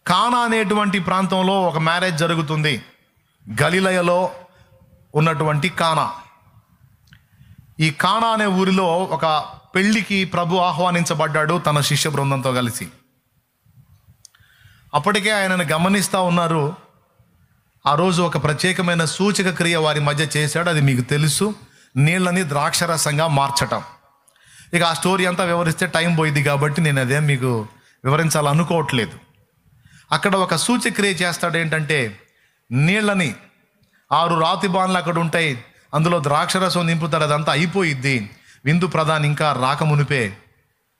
కానా అనేటువంటి ప్రాంతంలో ఒక మ్యారేజ్ జరుగుతుంది. గలిలయలో ఉన్నటువంటి కానా. ఈ కానా అనే ఊరిలో ఒక పెళ్లికి ప్రభు ఆహ్వానించబడ్డాడు తన శిష్య బృందంతో కలిసి. అప్పటికే ఆయనను గమనిస్తూ ఉన్నారు. ఆ రోజు ఒక ప్రత్యేకమైన సూచక క్రియ వారి మధ్య చేశాడు. అది మీకు తెలుసు, నీళ్ళని ద్రాక్షరసంగా మార్చటం. ఇక ఆ స్టోరీ అంతా వివరిస్తే టైం పోయింది కాబట్టి నేను అదేం మీకు వివరించాలనుకోవట్లేదు. అక్కడ ఒక సూచక్రియ చేస్తాడు. ఏంటంటే నీళ్ళని 6 రాతి బాన్లు అక్కడ ఉంటాయి, అందులో ద్రాక్షరసం నింపుతాడు. అదంతా అయిపోయిద్ది. విందు ప్రధాని ఇంకా రాకమునిపే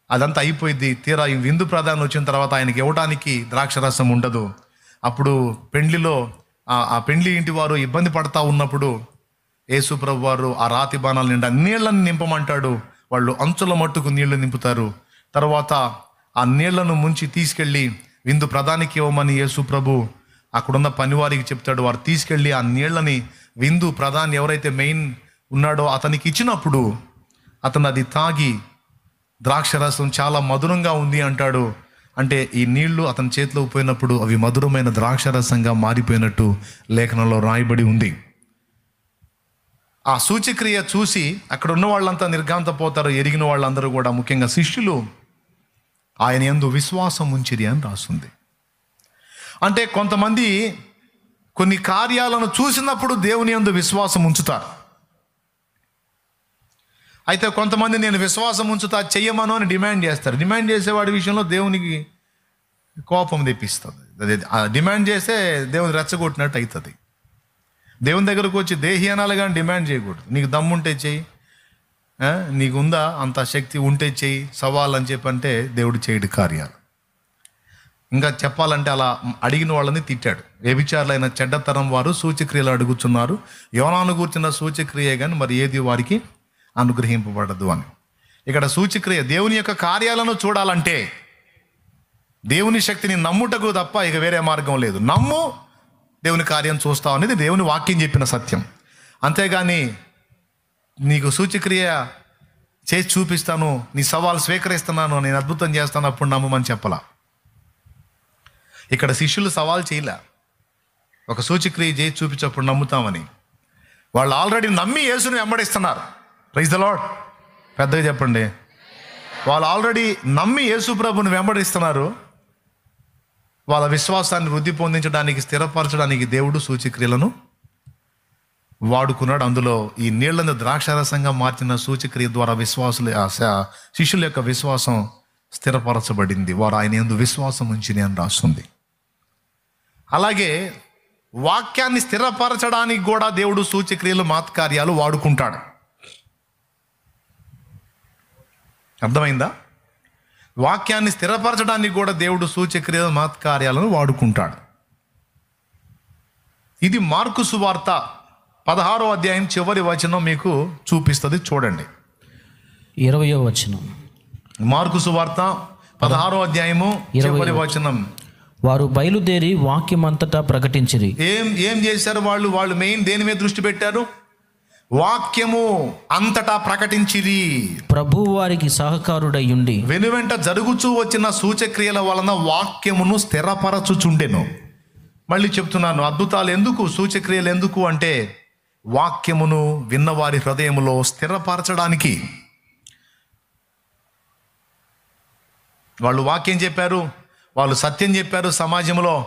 అదంతా అయిపోయిద్ది. తీరా ఈ విందు ప్రధాని వచ్చిన తర్వాత ఆయనకి ఇవ్వడానికి ద్రాక్షరసం ఉండదు. అప్పుడు పెండ్లిలో ఆ పెండ్లి ఇంటి వారు ఇబ్బంది పడతా ఉన్నప్పుడు యేసు ప్రభు వారు ఆ రాతి బాణాల నిండా నీళ్లను నింపమంటాడు. వాళ్ళు అంచుల మట్టుకు నీళ్లు నింపుతారు. తర్వాత ఆ నీళ్లను ముంచి తీసుకెళ్ళి విందు ప్రధానికి ఇవ్వమని యేసు ప్రభు అక్కడున్న పనివారికి చెప్తాడు. వారు తీసుకెళ్ళి ఆ నీళ్లని విందు ప్రధాని ఎవరైతే మెయిన్ ఉన్నాడో అతనికి ఇచ్చినప్పుడు అతను అది తాగి ద్రాక్షరసం చాలా మధురంగా ఉంది అంటాడు. అంటే ఈ నీళ్లు అతని చేతిలో పోయినప్పుడు అవి మధురమైన ద్రాక్షరసంగా మారిపోయినట్టు లేఖనంలో రాయబడి ఉంది. ఆ సూచక్రియ చూసి అక్కడ ఉన్న వాళ్ళంతా నిర్ఘాంతపోతారు. ఎరిగిన వాళ్ళందరూ కూడా, ముఖ్యంగా శిష్యులు ఆయన యందు విశ్వాసం ఉంచిరి అని రాస్తుంది. అంటే కొంతమంది కొన్ని కార్యాలను చూసినప్పుడు దేవుని యందు విశ్వాసం ఉంచుతారు. అయితే కొంతమంది నేను విశ్వాసం ఉంచుతా, చెయ్యమను అని డిమాండ్ చేస్తారు. డిమాండ్ చేసేవాడి విషయంలో దేవునికి కోపం తెప్పిస్తుంది. అదే డిమాండ్ చేస్తే దేవుని రెచ్చగొట్టినట్టు అవుతుంది. దేవుని దగ్గరకు వచ్చి దేహి అనాలి కానీ డిమాండ్ చేయకూడదు. నీకు దమ్ముంటే చెయ్యి, నీకు ఉందా అంత శక్తి ఉంటే చెయ్యి, సవాల్ అని చెప్పంటే దేవుడు చేయడు కార్యాలు. ఇంకా చెప్పాలంటే అలా అడిగిన వాళ్ళని తిట్టాడు. వ్యభిచారులైన చెడ్డతరం వారు సూచక్రియలు అడుగుతున్నారు, యోనాను కూర్చున్న సూచక్రియ కానీ మరి ఏది వారికి అనుగ్రహింపబడదు అని. ఇక్కడ సూచక్రియ దేవుని యొక్క కార్యాలను చూడాలంటే దేవుని శక్తిని నమ్ముటకు తప్ప ఇక వేరే మార్గం లేదు. నమ్ము, దేవుని కార్యం చూస్తావు అనేది దేవుని వాక్యం చెప్పిన సత్యం. అంతేగాని నీకు సూచక్రియ చేసి చూపిస్తాను, నీ సవాల్ స్వీకరిస్తున్నాను, నేను అద్భుతం చేస్తాను, అప్పుడు నమ్మమని చెప్పలా. ఇక్కడ శిష్యులు సవాల్ చేయలే, ఒక సూచక్రియ చేసి చూపించప్పుడు నమ్ముతామని. వాళ్ళు ఆల్రెడీ నమ్మి యేసుని వెంబడిస్తున్నారు. ప్రైజ్ ద లార్డ్, పెద్దగా చెప్పండి. వాళ్ళు ఆల్రెడీ నమ్మి యేసు ప్రభుని వెంబడిస్తున్నారు. వాళ్ళ విశ్వాసాన్ని వృద్ధి పొందించడానికి, స్థిరపరచడానికి దేవుడు సూచక్రియలను వాడుకున్నాడు. అందులో ఈ నీళ్లను ద్రాక్షరసంగా మార్చిన సూచక్రియ ద్వారా శిష్యుల యొక్క విశ్వాసం స్థిరపరచబడింది. వారు ఆయన యందు విశ్వాసం ఉంచిని అని రాస్తుంది. అలాగే వాక్యాన్ని స్థిరపరచడానికి కూడా దేవుడు సూచక్రియలు, మాత్కార్యాలు వాడుకుంటాడు. అర్థమైందా? వాక్యాన్ని స్థిరపరచడానికి కూడా దేవుడు సూచక్రియలు, మాత్కార్యాలను వాడుకుంటాడు. ఇది మార్కు సువార్త 16వ అధ్యాయం చివరి వచనం మీకు చూపిస్తుంది. చూడండి, 20వ వచనం. మార్కు సువార్త 16వ అధ్యాయము చివరి వచనం. వారు బయలుదేరి వాక్యమంతటా ప్రకటించిరి. ఏం చేశారు వాళ్ళు మెయిన్ దేని మీద దృష్టి పెట్టారు? వాక్యము అంతటా ప్రకటించిరి. ప్రభు వారికి సహకారుడయ్యుండి వెనువెంట జరుగుచూ వచ్చిన సూచక్రియల వలన వాక్యమును స్థిరపరచుచుండెను. మళ్ళీ చెప్తున్నాను, అద్భుతాలు ఎందుకు, సూచక్రియలు ఎందుకు అంటే వాక్యమును విన్నవారి హృదయములో స్థిరపరచడానికి. వాళ్ళు వాక్యం చెప్పారు, వాళ్ళు సత్యం చెప్పారు, సమాజంలో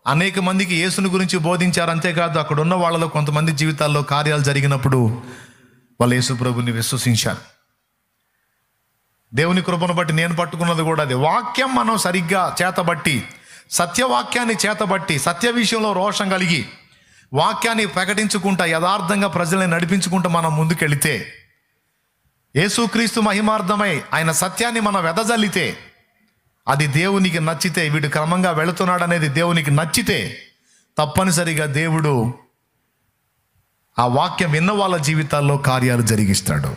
అనేక మందికి యేసుని గురించి బోధించారు. అంతేకాదు అక్కడ ఉన్న వాళ్ళలో కొంతమంది జీవితాల్లో కార్యాలు జరిగినప్పుడు వాళ్ళు యేసు ప్రభుని విశ్వసించారు. దేవుని కృపను బట్టి నేను పట్టుకున్నది కూడా అదే. వాక్యం మనం సరిగ్గా చేతబట్టి, సత్యవాక్యాన్ని చేతబట్టి, సత్య విషయంలో రోషం కలిగి వాక్యాన్ని ప్రకటించుకుంటా, యథార్థంగా ప్రజల్ని నడిపించుకుంటూ మనం ముందుకెళితే, యేసుక్రీస్తు మహిమార్థమై ఆయన సత్యాన్ని మనం వెదజల్లితే, అది దేవునికి నచ్చితే, వీడు క్రమంగా వెళుతున్నాడు అనేది దేవునికి నచ్చితే, తప్పనిసరిగా దేవుడు ఆ వాక్యం విన్న వాళ్ళ జీవితాల్లో కార్యాలు జరిగిస్తాడు.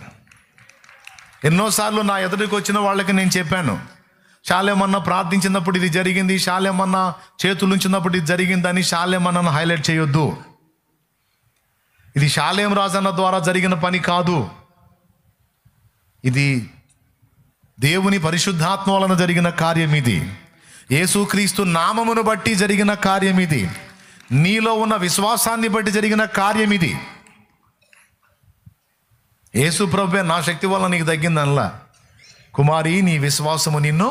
ఎన్నోసార్లు నా ఎదుటికి వచ్చిన వాళ్ళకి నేను చెప్పాను, శాలేమన్నా ప్రార్థించినప్పుడు ఇది జరిగింది, శాలేమన్నా చేతులుంచినప్పుడు ఇది జరిగిందని శాలేమన్నను హైలైట్ చేయొద్దు. ఇది శాలేం రాజన్న ద్వారా జరిగిన పని కాదు, ఇది దేవుని పరిశుద్ధాత్మ వలన జరిగిన కార్యం. యేసుక్రీస్తు నామమును బట్టి జరిగిన కార్యం ఇది. నీలో ఉన్న విశ్వాసాన్ని బట్టి జరిగిన కార్యం ఇది. యేసు ప్రభువే నా శక్తి వల్ల నీకు తగ్గిందనలా. కుమారి నీ విశ్వాసము నిన్ను,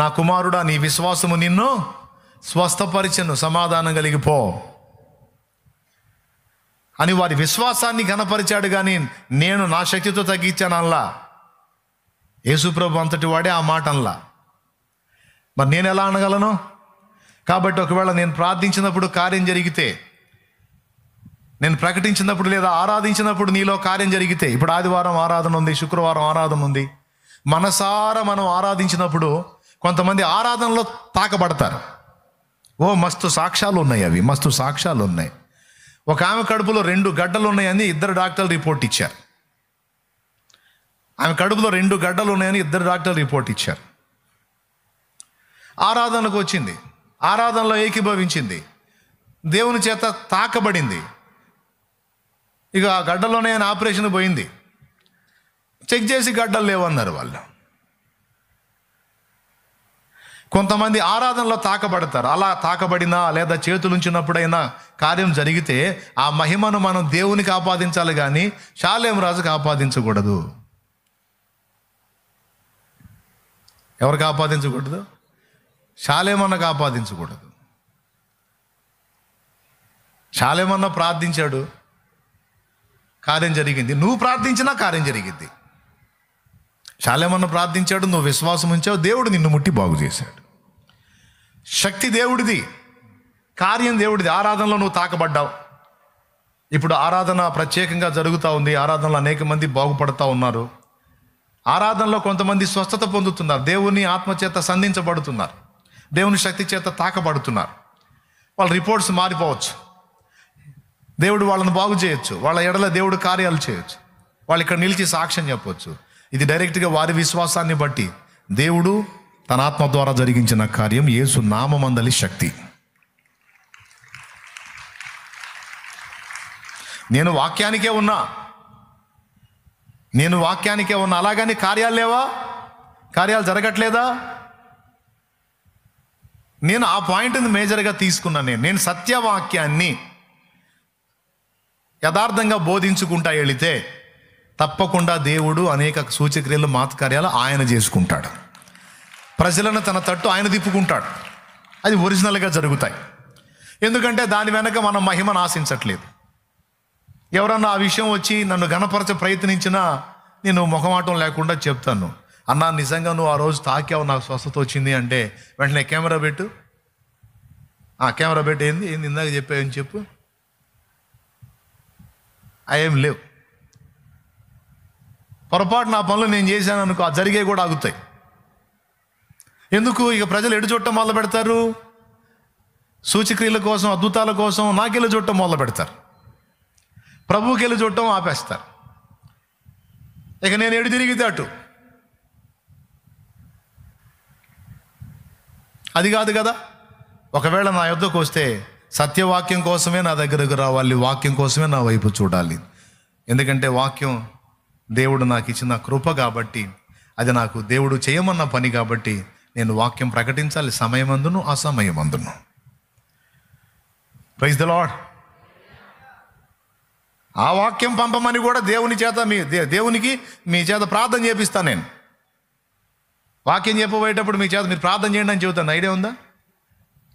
నా కుమారుడా నీ విశ్వాసము నిన్ను స్వస్థపరిచెను, సమాధానం కలిగిపో అని వారి విశ్వాసాన్ని ఘనపరిచాడు. కానీ నేను నా శక్తితో తగ్గించాను అనలా. యేసు ప్రభు అంతటి వాడే ఆ మాట అనలా. మరి నేను ఎలా అనగలను? కాబట్టి ఒకవేళ నేను ప్రార్థించినప్పుడు కార్యం జరిగితే, నేను ప్రకటించినప్పుడు లేదా ఆరాధించినప్పుడు నీలో కార్యం జరిగితే, ఇప్పుడు ఆదివారం ఆరాధన ఉంది, శుక్రవారం ఆరాధన ఉంది, మనసారా మనం ఆరాధించినప్పుడు కొంతమంది ఆరాధనలో తాకబడతారు. ఓ మస్తు సాక్ష్యాలు ఉన్నాయి, అవి మస్తు సాక్ష్యాలు ఉన్నాయి. ఒక ఆమె కడుపులో 2 గడ్డలు ఉన్నాయని 2 డాక్టర్లు రిపోర్ట్ ఇచ్చారు. ఆమె కడుపులో 2 గడ్డలు ఉన్నాయని 2 డాక్టర్లు రిపోర్ట్ ఇచ్చారు. ఆరాధనకు వచ్చింది, ఆరాధనలో ఏకీభవించింది, దేవుని చేత తాకబడింది. ఇక ఆ గడ్డలోనే ఆయన ఆపరేషన్ పోయింది. చెక్ చేసి గడ్డలు లేవన్నారు వాళ్ళు. కొంతమంది ఆరాధనలో తాకబడతారు. అలా తాకబడినా లేదా చేతులుంచినప్పుడైనా కార్యం జరిగితే ఆ మహిమను మనం దేవునికి ఆపాదించాలి, కానీ షాలేం రాజుకు ఆపాదించకూడదు. ఎవరికి ఆపాదించకూడదు? షాలేమన్నకు ఆపాదించకూడదు. షాలేమన్న ప్రార్థించాడు, కార్యం జరిగింది. నువ్వు ప్రార్థించినా కార్యం జరిగింది. షాలేమన్న ప్రార్థించాడు, నువ్వు విశ్వాసం ఉంచావు, దేవుడు నిన్ను ముట్టి బాగు చేశాడు. శక్తి దేవుడిది, కార్యం దేవుడిది. ఆరాధనలో నువ్వు తాకబడ్డావు. ఇప్పుడు ఆరాధన ప్రత్యేకంగా జరుగుతూ ఉంది. ఆరాధనలో అనేక మంది బాగుపడుతూ ఉన్నారు. ఆరాధనలో కొంతమంది స్వస్థత పొందుతున్నారు, దేవుని ఆత్మచేత సంధించబడుతున్నారు, దేవుని శక్తి చేత తాకబడుతున్నారు. వాళ్ళ రిపోర్ట్స్ మారిపోవచ్చు, దేవుడు వాళ్ళని బాగు చేయొచ్చు, వాళ్ళ ఎడల దేవుడు కార్యాలు చేయొచ్చు, వాళ్ళు ఇక్కడ నిలిచి సాక్ష్యం చెప్పవచ్చు. ఇది డైరెక్ట్గా వారి విశ్వాసాన్ని బట్టి దేవుడు తన ఆత్మ ద్వారా జరిగించిన కార్యం. యేసు నామమందలి శక్తి. నేను వాక్యానికే ఉన్నా, అలాగని కార్యాలు లేవా? కార్యాలు జరగట్లేదా? నేను ఆ పాయింట్ని మేజర్గా తీసుకున్నాను. నేను సత్యవాక్యాన్ని యథార్థంగా బోధించుకుంటా వెళితే తప్పకుండా దేవుడు అనేక సూచక్రియలు మాతకార్యాలు ఆయన చేసుకుంటాడు. ప్రజలను తన తట్టు ఆయన తిప్పుకుంటాడు. అది ఒరిజినల్గా జరుగుతాయి. ఎందుకంటే దాని వెనక మనం మహిమను ఆశించట్లేదు. ఎవరన్నా ఆ విషయం వచ్చి నన్ను గణపరచ ప్రయత్నించినా నేను మొహమాటం లేకుండా చెప్తాను, అన్నా నిజంగా నువ్వు ఆ రోజు తాకావు, నాకు స్వస్థత వచ్చింది అంటే వెంటనే కెమెరా పెట్టు, కెమెరా పెట్టి ఏంది ఇందాక చెప్పావని చెప్పు. అవేం లేవు. పొరపాటు నా పనులు నేను చేశాను అనుకో, ఆ జరిగే కూడా ఆగుతాయి. ఎందుకు? ఇక ప్రజలు ఎడు చుట్టం మొదలు పెడతారు, సూచక్రియల కోసం, అద్భుతాల కోసం నాకెళ్ళి చుట్టం మొదలు పెడతారు, ప్రభువుకి వెళ్ళి చుట్టం ఆపేస్తారు. ఇక నేను ఎడు తిరిగితే అటు. అది కాదు కదా. ఒకవేళ నా యొద్దకు వస్తే సత్యవాక్యం కోసమే నా దగ్గరకు రావాలి, వాక్యం కోసమే నా వైపు చూడాలి. ఎందుకంటే వాక్యం దేవుడు నాకు ఇచ్చిన కృప కాబట్టి, అది నాకు దేవుడు చేయమన్న పని కాబట్టి నేను వాక్యం ప్రకటించాలి, సమయమందును అసమయమందును. Praise the Lord. ఆ వాక్యం పంపమని కూడా దేవుని చేత దేవునికి మీ చేత ప్రార్థన చేపిస్తాను. నేను వాక్యం చెప్పబోయేటప్పుడు మీ చేత మీరు ప్రార్థన చేయండి అని చెబుతాను. ఐడియా ఉందా?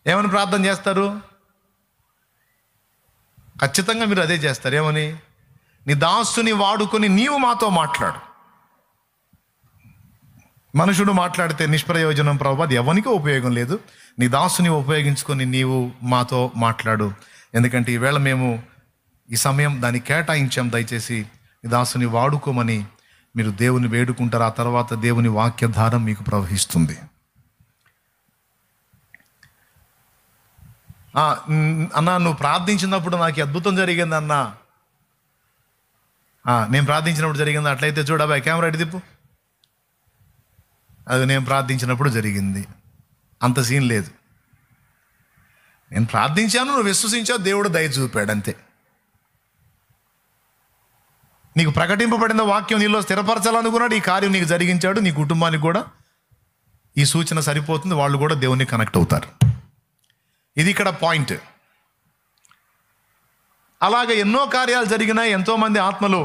ఏమని ప్రార్థన చేస్తారు? ఖచ్చితంగా మీరు అదే చేస్తారు. ఏమని? నీ దాసుని వాడుకొని నీవు మాతో మాట్లాడు. మనుషుడు మాట్లాడితే నిష్ప్రయోజనం ప్రభువా, అది ఎవరికీ ఉపయోగం లేదు. నీ దాసుని ఉపయోగించుకొని నీవు మాతో మాట్లాడు. ఎందుకంటే ఈవేళ మేము ఈ సమయం దాన్ని కేటాయించాం. దయచేసి నీ దాసుని వాడుకోమని మీరు దేవుని వేడుకుంటారు. ఆ తర్వాత దేవుని వాక్యధారం మీకు ప్రవహిస్తుంది. అన్నా నువ్వు ప్రార్థించినప్పుడు నాకు అద్భుతం జరిగింది అన్నా. నేను ప్రార్థించినప్పుడు జరిగింది. అట్లయితే చూడబాయ్ కెమెరా అడి తిప్పు. అది నేను ప్రార్థించినప్పుడు జరిగింది, అంత సీన్ లేదు. నేను ప్రార్థించాను, నువ్వు విశ్వసించావు, దేవుడు దయ చూపాడు, అంతే. నీకు ప్రకటింపబడిన వాక్యం నీలో స్థిరపరచాలనుకున్నాడు, ఈ కార్యం నీకు జరిగించాడు. నీ కుటుంబానికి కూడా ఈ సూచన సరిపోతుంది, వాళ్ళు కూడా దేవునికి కనెక్ట్ అవుతారు. ఇది ఇక్కడ పాయింట్. అలాగే ఎన్నో కార్యాలు జరిగినాయి, ఎంతోమంది ఆత్మలు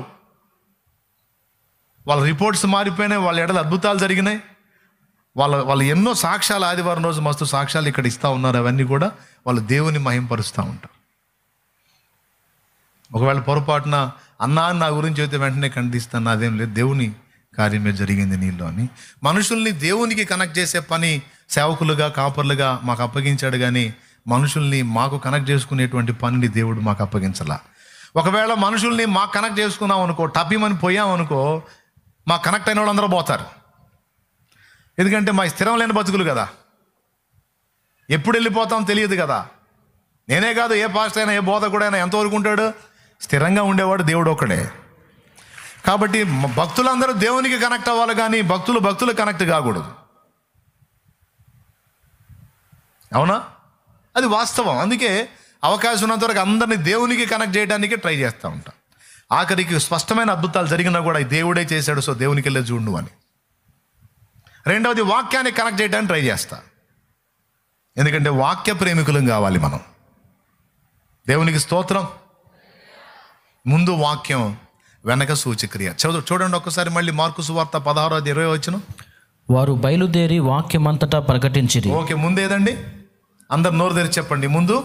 వాళ్ళ రిపోర్ట్స్ మారిపోయినాయి, వాళ్ళ ఎడల అద్భుతాలు జరిగినాయి, వాళ్ళు ఎన్నో సాక్ష్యాలు ఆదివారం రోజు మస్తు సాక్ష్యాలు ఇక్కడ ఇస్తూ ఉన్నారు. అవన్నీ కూడా వాళ్ళు దేవుని మహింపరుస్తూ ఉంటారు. ఒకవేళ పొరపాటున అన్నా నా గురించి అయితే వెంటనే ఖండిస్తాను, అదేం లేదు, దేవుని కార్యమే జరిగింది నీళ్ళు అని. మనుషుల్ని దేవునికి కనెక్ట్ చేసే పని సేవకులుగా కాపర్లుగా మాకు అప్పగించాడు, కానీ మనుషుల్ని మాకు కనెక్ట్ చేసుకునేటువంటి పనిని దేవుడు మాకు అప్పగించాల. ఒకవేళ మనుషుల్ని మాకు కనెక్ట్ చేసుకున్నాం అనుకో, టపిమని పోయామనుకో, మాకు కనెక్ట్ అయిన వాళ్ళు అందరూ పోతారు. ఎందుకంటే మా స్థిరం లేని బతుకులు కదా, ఎప్పుడు వెళ్ళిపోతాం తెలియదు కదా. నేనే కాదు, ఏ పాస్టర్ అయినా ఏ బోధకుడైనా ఎంతవరకు ఉంటాడు? స్థిరంగా ఉండేవాడు దేవుడు ఒక్కడే. కాబట్టి భక్తులందరూ దేవునికి కనెక్ట్ అవ్వాలి, కానీ భక్తులు కనెక్ట్ కాకూడదు. అవునా? అది వాస్తవం. అందుకే అవకాశం ఉన్నంత వరకు అందరినీ దేవునికి కనెక్ట్ చేయడానికి ట్రై చేస్తూ ఉంటాం. ఆఖరికి స్పష్టమైన అద్భుతాలు జరిగినా కూడా దేవుడే చేశాడు, సో దేవునికి వెళ్ళే చూడు అని. రెండవది, వాక్యాన్ని కనెక్ట్ చేయడానికి ట్రై చేస్తా. ఎందుకంటే వాక్య ప్రేమికులం కావాలి మనం. దేవునికి స్తోత్రం. ముందు వాక్యం, వెనక సూచక్రియ. చూడండి ఒక్కసారి మళ్ళీ మార్కు సువార్త 16:20. వారు బయలుదేరి వాక్యమంతటా ప్రకటించిరి. ఓకే, ముందేదండి? అందరు నోరు తెరిచి చెప్పండి. ముందు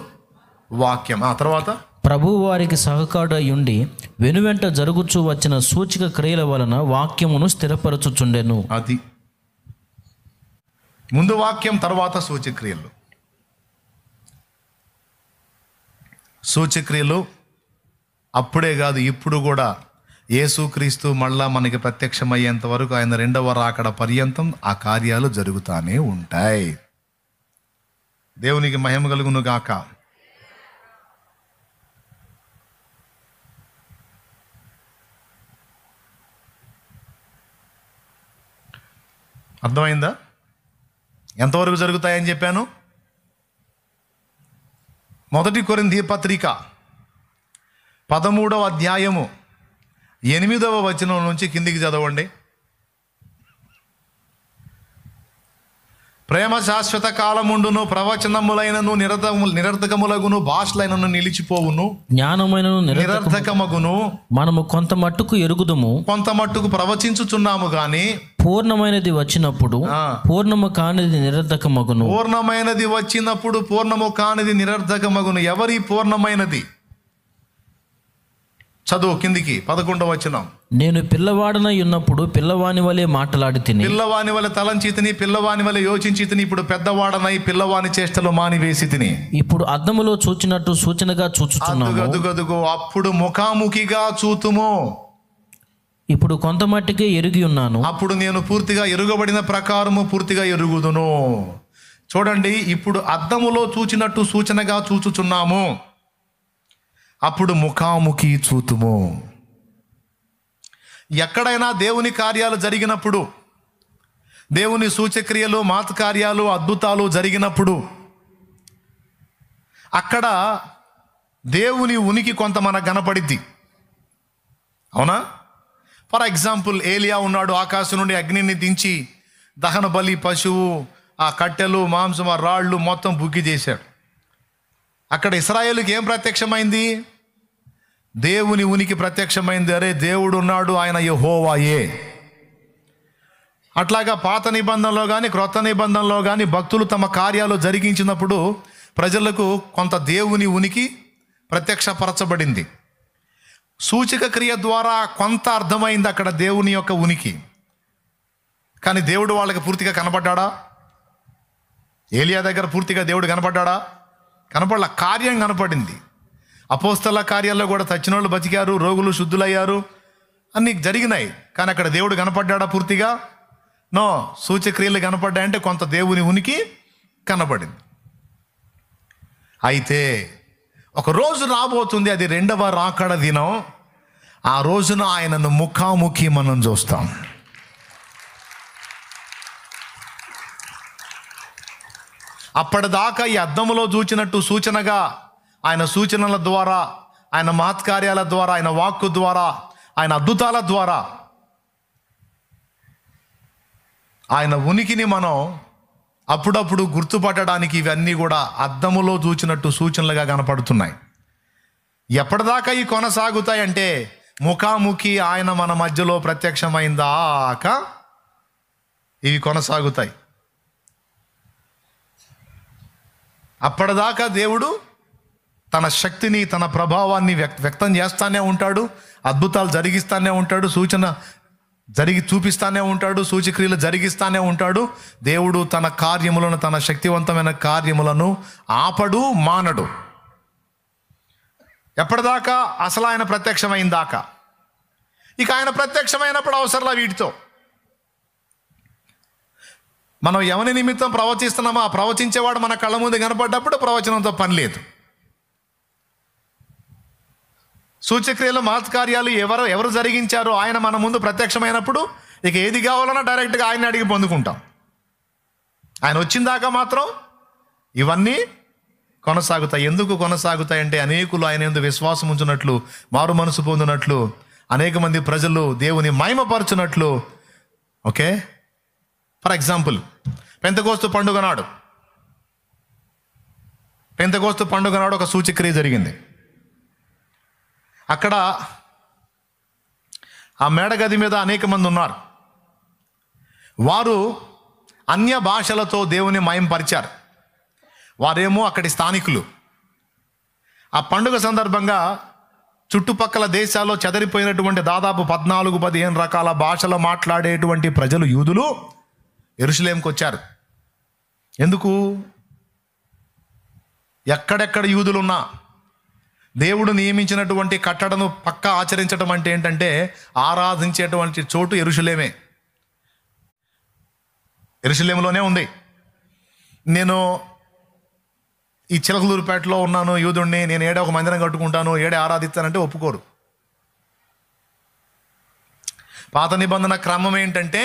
వాక్యం, ఆ తర్వాత ప్రభువు వారికి సహకారుడయుండి వెనువెంట జరుగుచూ వచ్చిన సూచక క్రియల వలన వాక్యమును స్థిరపరచుచుండెను. అది ముందు వాక్యం, తర్వాత సూచక్రియలు. సూచక్రియలు అప్పుడే కాదు, ఇప్పుడు కూడా యేసుక్రీస్తు మళ్ళా మనకి ప్రత్యక్షమయ్యేంత వరకు, ఆయన రెండవ రాకడ పర్యంతం ఆ కార్యాలు జరుగుతూనే ఉంటాయి. దేవునికి మహిమ కలుగును గాక. అర్థమైందా? ఎంతవరకు జరుగుతాయని చెప్పాను? 1 కొరింథీ పత్రిక 13వ అధ్యాయము 8వ వచనం నుంచి కిందికి చదవండి. ప్రేమ శాశ్వత కాలముండును, ప్రవచనములైనను నిరర్థకములగును, భాషలైనను నిలిచిపోవును, జ్ఞానమైనను నిరర్థకమగును. మనము కొంత మట్టుకు ఎరుగుదుము, కొంత మట్టుకు ప్రవచించుచున్నాము గాని పూర్ణమైనది వచ్చినప్పుడు పూర్ణము కానిది నిరర్థకమగును. పూర్ణమైనది వచ్చినప్పుడు పూర్ణము కానిది నిరర్థకమగును. ఎవరి పూర్ణమైనది? చదువు కిందికి 11వ వచనం. నేను పిల్లవాడనై ఉన్నప్పుడు పిల్లవాని వలె మాట్లాడి తిని, పిల్లవాని వలె తలంచి తిని, పిల్లవాని వలె యోచించి తిని, ఇప్పుడు పెద్దవాడనై పిల్లవాని చేష్టలు మానివేసి తిని. ఇప్పుడు అద్దములో చూచినట్టు సూచనగా చూచుచున్నాము. అదుగదుగదుగో అప్పుడు ముఖాముఖిగా చూతుము. ఇప్పుడు కొంత మట్టికే ఎరిగి ఉన్నాను, అప్పుడు నేను పూర్తిగా ఎరుగబడిన ప్రకారము పూర్తిగా ఎరుగుదును. చూడండి, ఇప్పుడు అద్దములో చూచినట్టు సూచనగా చూచుచున్నాము, అప్పుడు ముఖాముఖి చూతుము. ఎక్కడైనా దేవుని కార్యాలు జరిగినప్పుడు, దేవుని సూచక్రియలు, మాత కార్యాలు, అద్భుతాలు జరిగినప్పుడు అక్కడ దేవుని ఉనికి కొంత మనకు కనపడిద్ది. అవునా? ఫర్ ఎగ్జాంపుల్, ఏలియా ఉన్నాడు, ఆకాశం నుండి అగ్నిని దించి దహన బలి పశువు, ఆ కట్టెలు, మాంసం, ఆ రాళ్ళు మొత్తం బుగ్గి చేశాడు. అక్కడ ఇశ్రాయేలుకి ఏం ప్రత్యక్షమైంది? దేవుని ఉనికి ప్రత్యక్షమైంది. అరే, దేవుడు ఉన్నాడు, ఆయన యెహోవాయే. అట్లాగా పాత నిబంధనలో కానీ క్రొత్త నిబంధనలో కానీ భక్తులు తమ కార్యాలు జరిగించినప్పుడు ప్రజలకు కొంత దేవుని ఉనికి ప్రత్యక్షపరచబడింది. సూచక క్రియ ద్వారా కొంత అర్థమైంది అక్కడ దేవుని యొక్క ఉనికి. కానీ దేవుడు వాళ్ళకి పూర్తిగా కనపడ్డాడా? ఏలియా దగ్గర పూర్తిగా దేవుడు కనపడ్డాడా? కనపడలా. కార్యం కనపడింది. అపోస్తల కార్యాల్లో కూడా చచ్చిన వాళ్ళు బతికారు, రోగులు శుద్ధులయ్యారు, అన్నీ జరిగినాయి. కానీ అక్కడ దేవుడు కనపడ్డాడా పూర్తిగా? నో. సూచక్రియలు కనపడ్డాయంటే కొంత దేవుని ఉనికి కనపడింది. అయితే ఒక రోజు రాబోతుంది, అది రెండవ రాకడ దినం. ఆ రోజున ఆయనను ముఖాముఖి మనం చూస్తాం. అప్పటిదాకా ఈ అద్దములో చూచినట్టు సూచనగా, ఆయన సూచనల ద్వారా, ఆయన మహత్కార్యాల ద్వారా, ఆయన వాక్కు ద్వారా, ఆయన అద్భుతాల ద్వారా ఆయన ఉనికిని మనం అప్పుడప్పుడు గుర్తుపట్టడానికి ఇవన్నీ కూడా అద్దములో చూచినట్టు సూచనలుగా కనపడుతున్నాయి. ఎప్పటిదాకా ఈ కొనసాగుతాయంటే ముఖాముఖి ఆయన మన మధ్యలో ప్రత్యక్షమైందాక ఇవి కొనసాగుతాయి. అప్పటిదాకా దేవుడు తన శక్తిని, తన ప్రభావాన్ని వ్యక్తం చేస్తానే ఉంటాడు, అద్భుతాలు జరిగిస్తానే ఉంటాడు, సూచన చూపిస్తానే ఉంటాడు, సూచక్రియలు జరిగిస్తానే ఉంటాడు. దేవుడు తన కార్యములను, తన శక్తివంతమైన కార్యములను ఆపడు, మానడు. ఎప్పటిదాకా? అసలు ఆయన ప్రత్యక్షమైందాకా. ఇక ఆయన ప్రత్యక్షమైనప్పుడు అవసరంలా వీటితో మనం ఎవరి నిమిత్తం ప్రవచిస్తున్నామో ఆ ప్రవచించేవాడు మన కళ్ళ ముందు కనపడ్డప్పుడు ప్రవచనంతో పని లేదు. సూచక్రియలు, మహత్కార్యాలు ఎవరు జరిగించారో ఆయన మన ముందు ప్రత్యక్షమైనప్పుడు ఇక ఏది కావాలన్నా డైరెక్ట్గా ఆయన అడిగి పొందుకుంటాం. ఆయన వచ్చిందాకా మాత్రం ఇవన్నీ కొనసాగుతాయి. ఎందుకు కొనసాగుతాయి అంటే అనేకులు ఆయన యందు విశ్వాసం ఉంచున్నట్లు, మారు మనసు పొందినట్లు, అనేక మంది ప్రజలు దేవుని మహిమపరచునట్లు. ఓకే, ఫర్ ఎగ్జాంపుల్ పెంతెకోస్తు పండుగ నాడు ఒక సూచక్రియ జరిగింది. అక్కడ ఆ మేడగది మీద అనేక మంది ఉన్నారు. వారు అన్య భాషలతో దేవుని మహిమపరిచారు. వారేమో అక్కడి స్థానికులు. ఆ పండుగ సందర్భంగా చుట్టుపక్కల దేశాల్లో చెదరిపోయినటువంటి దాదాపు 14-15 రకాల భాషలు మాట్లాడేటువంటి ప్రజలు, యూదులు యెరూషలేముకు వచ్చారు. ఎందుకు? ఎక్కడెక్కడ యూదులున్నా దేవుడు నియమించినటువంటి కట్టడను పక్కా ఆచరించడం అంటే ఏంటంటే ఆరాధించేటువంటి చోటు యెరూషలేమే. యెరూషలేములోనే ఉంది. నేను ఈ చిలకలూరుపేటలో ఉన్నాను, యూదుడిని, నేను ఏడే ఒక మందిరం కట్టుకుంటాను, ఏడే ఆరాధిస్తానంటే ఒప్పుకోరు. పాత నిబంధన క్రమం ఏంటంటే,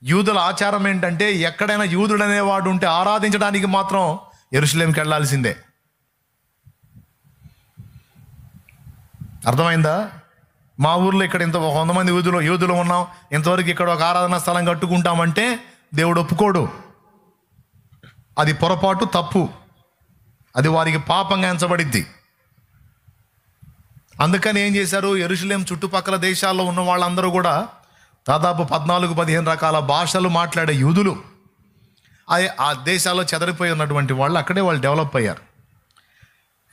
యూదుల ఆచారం ఏంటంటే, ఎక్కడైనా యూదుడు అనేవాడు ఉంటే ఆరాధించడానికి మాత్రం యెరూషలేంకి వెళ్ళాల్సిందే. అర్థమైందా? మా ఊర్లో ఇక్కడ ఇంత 100 మంది యూదులు ఉన్నాం, ఇంతవరకు ఇక్కడ ఒక ఆరాధనా స్థలం కట్టుకుంటామంటే దేవుడు ఒప్పుకోడు. అది పొరపాటు, తప్పు. అది వారికి పాపంగా ఎంచబడిద్ది. అందుకని ఏం చేశారు? యెరూషలేం చుట్టుపక్కల దేశాల్లో ఉన్న వాళ్ళందరూ కూడా దాదాపు 14-15 రకాల భాషలు మాట్లాడే యూదులు, ఆ దేశాల్లో చెదరిపోయి ఉన్నటువంటి వాళ్ళు అక్కడే వాళ్ళు డెవలప్ అయ్యారు.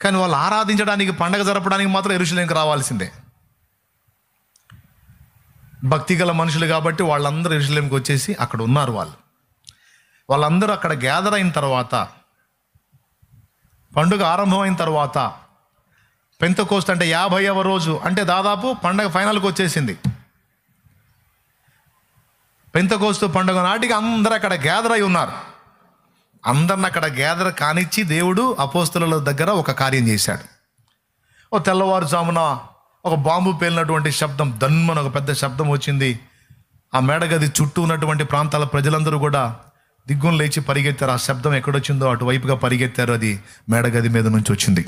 కానీ వాళ్ళు ఆరాధించడానికి, పండగ జరపడానికి మాత్రం యెరూషలేంకి రావాల్సిందే. భక్తి గల మనుషులు కాబట్టి వాళ్ళందరూ యెరూషలేంకి వచ్చేసి అక్కడ ఉన్నారు. వాళ్ళందరూ అక్కడ గ్యాదర్ అయిన తర్వాత, పండుగ ఆరంభమైన తర్వాత, పెంతెకోస్తు అంటే 50వ రోజు, అంటే దాదాపు పండగ ఫైనల్కి వచ్చేసింది. పెంతెకోస్తు పండుగ నాటికి అందరూ అక్కడ గ్యాదర్ అయి ఉన్నారు. అందరిని అక్కడ గ్యాదర్ కానిచ్చి దేవుడు అపోస్తలుల దగ్గర ఒక కార్యం చేశాడు. ఓ తెల్లవారుజామున ఒక బాంబు పేలినటువంటి శబ్దం, దన్మన ఒక పెద్ద శబ్దం వచ్చింది. ఆ మేడగది చుట్టూ ఉన్నటువంటి ప్రాంతాల ప్రజలందరూ కూడా దిగ్గున లేచి పరిగెత్తారు. ఆ శబ్దం ఎక్కడొచ్చిందో అటువైపుగా పరిగెత్తారు. అది మేడగది మీద నుంచి వచ్చింది.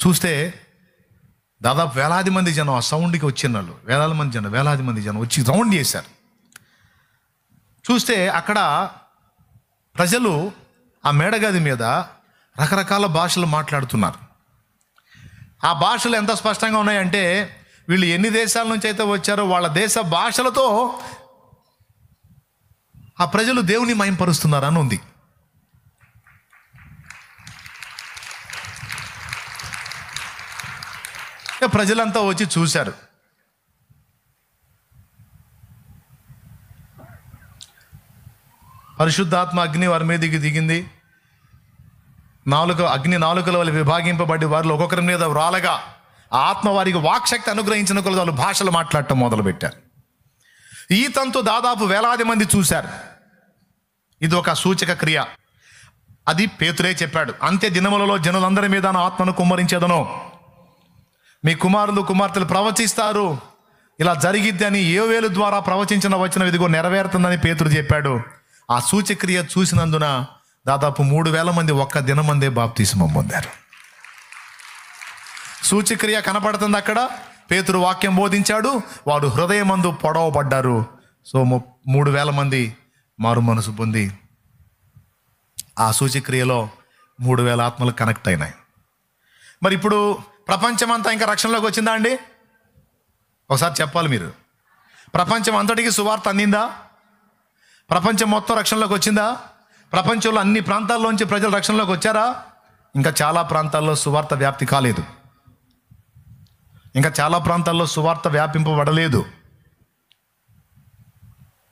చూస్తే దాదాపు వేలాది మంది జనం ఆ సౌండ్కి వచ్చినారు. వేలాది మంది జనం వచ్చి రౌండ్ చేశారు. చూస్తే అక్కడ ప్రజలు ఆ మేడగది మీద రకరకాల భాషలు మాట్లాడుతున్నారు. ఆ భాషలు ఎంత స్పష్టంగా ఉన్నాయంటే, వీళ్ళు ఎన్ని దేశాల నుంచి అయితే వచ్చారో వాళ్ళ దేశ భాషలతో ఆ ప్రజలు దేవుని మహిమపరుస్తున్నారు అని ఉంది. ప్రజలంతా వచ్చి చూశారు. పరిశుద్ధాత్మ అగ్ని వారి మీదకి దిగింది. అగ్ని నాలుకల వల్ల విభాగింపబడి వారిలో ఒక్కొక్కరి మీద రాలగా ఆత్మ వారికి వాక్శక్తి అనుగ్రహించిన కొలది వాళ్ళు భాషలు మాట్లాడటం మొదలుపెట్టారు. ఈ తంతు దాదాపు వేలాది మంది చూశారు. ఇది ఒక సూచక క్రియ. అది పేతురే చెప్పాడు. అంత్య దినములలో జనులందరి మీద నా ఆత్మను కుమ్మరించేదను, మీ కుమారులు కుమార్తెలు ప్రవచిస్తారు, ఇలా జరిగిద్ది అని యోవేలు ద్వారా ప్రవచించిన ఇదిగో నెరవేరుతుందని పేతురు చెప్పాడు. ఆ సూచక్రియ చూసినందున దాదాపు 3,000 మంది ఒక్క దినమందే బాప్తిస్మం పొందారు. సూచక్రియ కనపడుతుంది అక్కడ. పేతురు వాక్యం బోధించాడు, వారు హృదయమందు పొడవబడ్డారు. సో 3,000 మంది మారు మనసు పొంది ఆ సూచక్రియలో 3,000 ఆత్మలు కనెక్ట్ అయినాయి. మరి ఇప్పుడు ప్రపంచమంతా ఇంకా రక్షణలోకి వచ్చిందా అండి? ఒకసారి చెప్పాలి మీరు. ప్రపంచం అంతటికి సువార్త అందిందా? ప్రపంచం మొత్తం రక్షణలోకి వచ్చిందా? ప్రపంచంలో అన్ని ప్రాంతాల్లోంచి ప్రజలు రక్షణలోకి వచ్చారా? ఇంకా చాలా ప్రాంతాల్లో సువార్త వ్యాప్తి కాలేదు. ఇంకా చాలా ప్రాంతాల్లో సువార్త వ్యాపింపబడలేదు.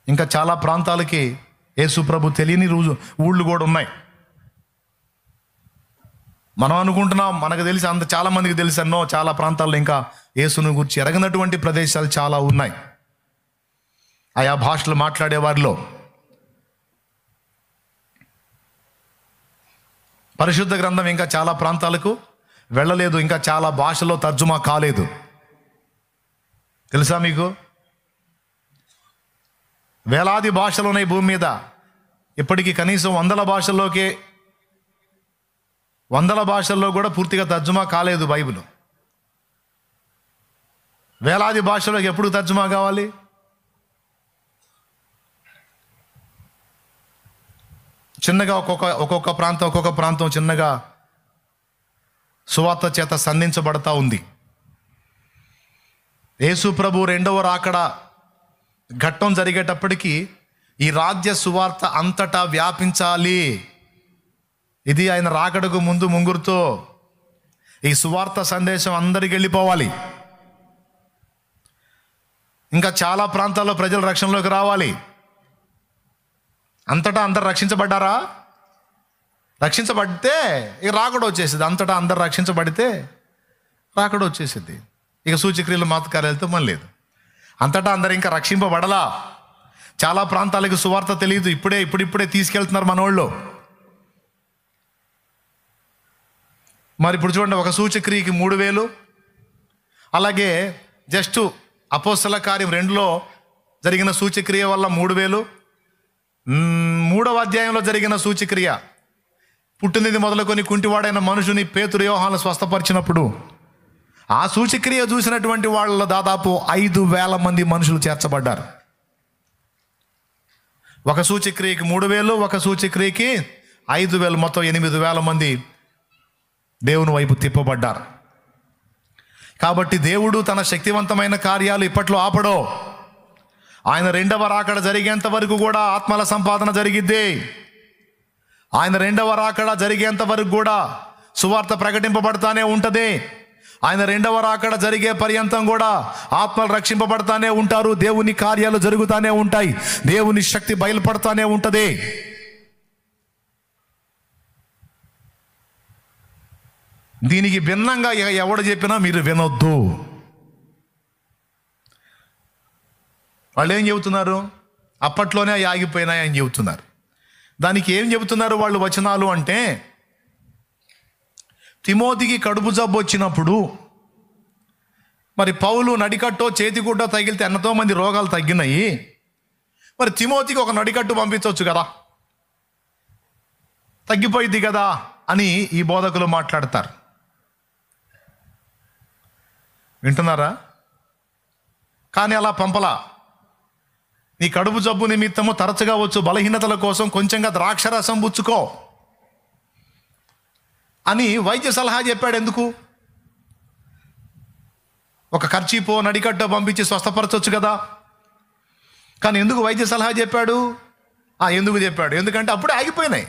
ఇంకా చాలా ప్రాంతాలకి యేసు ప్రభు తెలియని ఊళ్ళు కూడా ఉన్నాయి. మనం అనుకుంటున్నాం మనకు తెలిసి అంత చాలా మందికి తెలుసు అన్నో, చాలా ప్రాంతాల్లో ఇంకా యేసును గురించి ఎరగనటువంటి ప్రదేశాలు చాలా ఉన్నాయి. ఆయా భాషలు మాట్లాడే వారిలో పరిశుద్ధ గ్రంథం ఇంకా చాలా ప్రాంతాలకు వెళ్ళలేదు. ఇంకా చాలా భాషల్లో తర్జుమా కాలేదు. తెలుసా మీకు? వేలాది భాషలు ఉన్నాయి భూమి మీద. ఇప్పటికీ కనీసం 100 భాషల్లో కూడా పూర్తిగా తర్జుమా కాలేదు బైబిల్. వేలాది భాషలోకి ఎప్పుడు తర్జుమా కావాలి? చిన్నగా ఒక్కొక్క ప్రాంతం చిన్నగా సువార్త చేత సంధించబడతా ఉంది. యేసు ప్రభు 2వ రాకడ ఘట్టం జరిగేటప్పటికీ ఈ రాజ్య సువార్త అంతటా వ్యాపించాలి. ఇది ఆయన రాకడకు ముందు ముంగురుతో ఈ సువార్త సందేశం అందరికి వెళ్ళిపోవాలి. ఇంకా చాలా ప్రాంతాల్లో ప్రజలు రక్షణలోకి రావాలి. అంతటా అందరు రక్షించబడ్డారా? రక్షించబడితే ఇక రాకడ వచ్చేసింది. అంతటా అందరు రక్షించబడితే రాకడ వచ్చేసింది. ఇక సూచక్రియలు మాతకార్యాలతో మన లేదు. అంతటా అందరు ఇంకా రక్షింపబడలా. చాలా ప్రాంతాలకు సువార్త తెలియదు. ఇప్పుడిప్పుడే తీసుకెళ్తున్నారు మనోళ్ళు. మరి ఇప్పుడు చూడండి, ఒక సూచక్రియకి 3,000. అలాగే జస్ట్ అపోస్తల కార్యం 2లో జరిగిన సూచక్రియ వల్ల 3,000. 3వ అధ్యాయంలో జరిగిన సూచక్రియ, పుట్టినది మొదలుకొని కుంటివాడైన మనుషుని పేతురు యోహాను స్వస్థపరిచినప్పుడు ఆ సూచక్రియ చూసినటువంటి వాళ్ళలో దాదాపు 5,000 మంది మనుషులు చేర్చబడ్డారు. ఒక సూచక్రియకి 3,000, ఒక సూచక్రియకి 5,000, మొత్తం 8,000 మంది దేవుని వైపు తిప్పబడ్డారు. కాబట్టి దేవుడు తన శక్తివంతమైన కార్యాలు ఇప్పట్లో ఆపడో. ఆయన 2వ రాకడ జరిగేంత వరకు కూడా ఆత్మల సంపాదన జరిగిద్ది. ఆయన 2వ రాకడ జరిగేంత వరకు కూడా సువార్త ప్రకటింపబడతానే ఉంటుంది. ఆయన 2వ రాకడ జరిగే పర్యంతం కూడా ఆత్మలు రక్షింపబడతానే ఉంటారు. దేవుని కార్యాలు జరుగుతానే ఉంటాయి. దేవుని శక్తి బయలుపడతానే ఉంటుంది. దీనికి భిన్నంగా ఎవడు చెప్పినా మీరు వినొద్దు. వాళ్ళు ఏం చెబుతున్నారు? అప్పట్లోనే అవి ఆగిపోయినాయి అని చెబుతున్నారు. దానికి ఏం చెబుతున్నారు వాళ్ళు వచనాలు అంటే, తిమోతికి కడుపు జబ్బు వచ్చినప్పుడు మరి పౌలు నడికట్టో చేతిగుడ్డ తగిలితే ఎంతో మంది రోగాలు తగ్గినాయి. మరి తిమోతికి ఒక నడికట్టు పంపించవచ్చు కదా, తగ్గిపోయింది కదా అని ఈ బోధకులు మాట్లాడతారు. వింటున్నారా? కానీ అలా పంపలా. నీ కడుపు జబ్బు నిమిత్తము తరచుగా వచ్చు బలహీనతల కోసం కొంచెంగా ద్రాక్షరసం పుచ్చుకో అని వైద్య సలహా చెప్పాడు. ఎందుకు? ఒక కర్చీపో నడికట్టో పంపించి స్వస్థపరచవచ్చు కదా. కానీ ఎందుకు వైద్య సలహా చెప్పాడు? ఎందుకు చెప్పాడు? ఎందుకంటే అప్పుడే ఆగిపోయినాయి.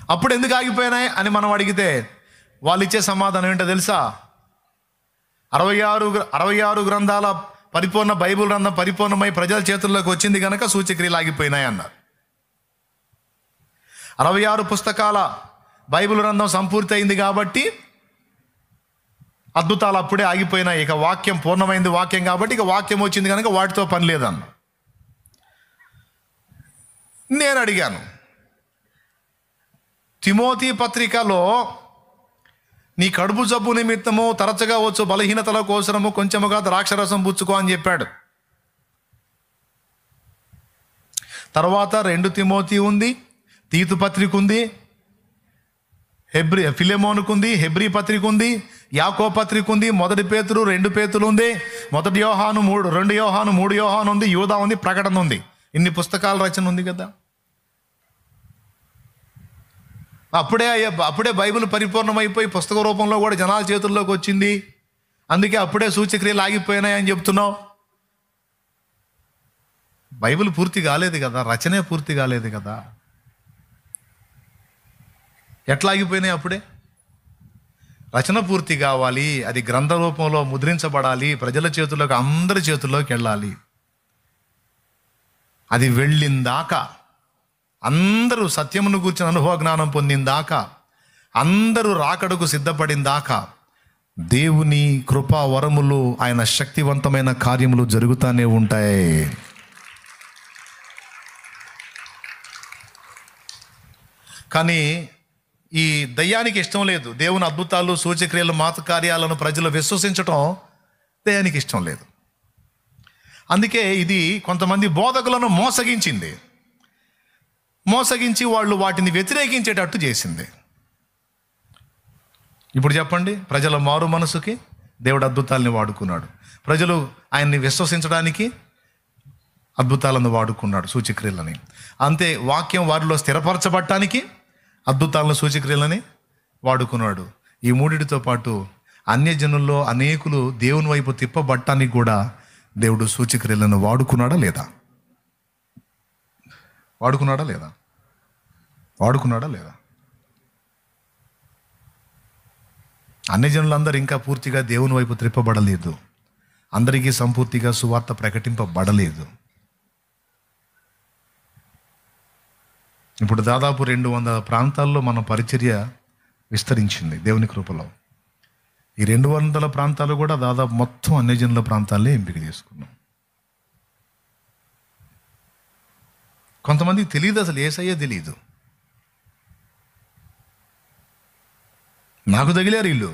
అప్పుడు ఎందుకు ఆగిపోయినాయి అని మనం అడిగితే వాళ్ళు ఇచ్చే సమాధానం ఏంటో తెలుసా? 66 గ్రంథాల పరిపూర్ణ బైబిల్ గ్రంథం పరిపూర్ణమై ప్రజల చేతుల్లోకి వచ్చింది కనుక సూచక్రియలు ఆగిపోయినాయి అన్నారు. 66 పుస్తకాల బైబిల్ గ్రంథం సంపూర్తి అయింది కాబట్టి అద్భుతాలు అప్పుడే ఆగిపోయినాయి. ఇక వాక్యం పూర్ణమైంది వాక్యం కాబట్టి ఇక వాక్యం వచ్చింది కనుక వాటితో పని లేదన్న. నేను అడిగాను, తిమోతి పత్రికలో నీ కడుపు జబ్బు నిమిత్తము తరచుగా వచ్చు బలహీనతల కోసము కొంచెముగా ద్రాక్షరసం పుచ్చుకో అని చెప్పాడు. తర్వాత 2 తిమోతి ఉంది, తీతు పత్రిక ఉంది, ఫిలెమోనుకు ఉంది, హెబ్రీ పత్రిక ఉంది, యాకో పత్రిక ఉంది, 1 పేతురు 2 పేతులు ఉంది, 1 యోహాను 3, 2 యోహాను 3 యోహాను ఉంది, యూదా ఉంది, ప్రకటన ఉంది. ఇన్ని పుస్తకాల రచన ఉంది కదా. అప్పుడే బైబిల్ పరిపూర్ణమైపోయి పుస్తక రూపంలో కూడా జనాల చేతుల్లోకి వచ్చింది. అందుకే అప్పుడే సూచక్రియలు ఆగిపోయినాయని చెప్తున్నావు. బైబిల్ పూర్తి కాలేదు కదా, రచనే పూర్తి కాలేదు కదా. ఎట్లా ఆగిపోయినాయి? అప్పుడే రచన పూర్తి కావాలి, అది గ్రంథ రూపంలో ముద్రించబడాలి, ప్రజల చేతుల్లోకి, అందరి చేతుల్లోకి వెళ్ళాలి. అది వెళ్ళిందాకా, అందరూ సత్యమును కూర్చుని అనుభవ జ్ఞానం పొందిందాకా, అందరూ రాకడకు సిద్ధపడిందాకా దేవుని కృపా వరములు, ఆయన శక్తివంతమైన కార్యములు జరుగుతూనే ఉంటాయి. కానీ ఈ దయ్యానికి ఇష్టం లేదు. దేవుని అద్భుతాలు, సూచక్రియలు, మాత కార్యాలను ప్రజలు విశ్వసించటం దయ్యానికి ఇష్టం లేదు. అందుకే ఇది కొంతమంది బోధకులను మోసగించి వాళ్ళు వాటిని వ్యతిరేకించేటట్టు చేసింది. ఇప్పుడు చెప్పండి, ప్రజల మారు మనసుకి దేవుడు అద్భుతాలని వాడుకున్నాడు, ప్రజలు ఆయన్ని విశ్వసించడానికి అద్భుతాలను వాడుకున్నాడు, సూచక్రియలని. అంతే, వాక్యం వారిలో స్థిరపరచబడటానికి అద్భుతాలను, సూచక్రియలని వాడుకున్నాడు. ఈ మూడిటితో పాటు అన్యజనుల్లో అనేకులు దేవుని వైపు తిప్పబట్టానికి కూడా దేవుడు సూచక్రియలను వాడుకున్నాడా లేదా? అన్యజనులందరూ ఇంకా పూర్తిగా దేవుని వైపు త్రిప్పబడలేదు, అందరికీ సంపూర్తిగా సువార్త ప్రకటింపబడలేదు. ఇప్పుడు దాదాపు 200 ప్రాంతాల్లో మన పరిచర్య విస్తరించింది దేవుని కృపలో. ఈ 200 ప్రాంతాలు కూడా దాదాపు మొత్తం అన్యజనుల ప్రాంతాలే ఎంపిక చేసుకున్నాం. కొంతమందికి తెలియదు, అసలు యేసయ్యే తెలియదు. నాకు తగిలారు వీళ్ళు.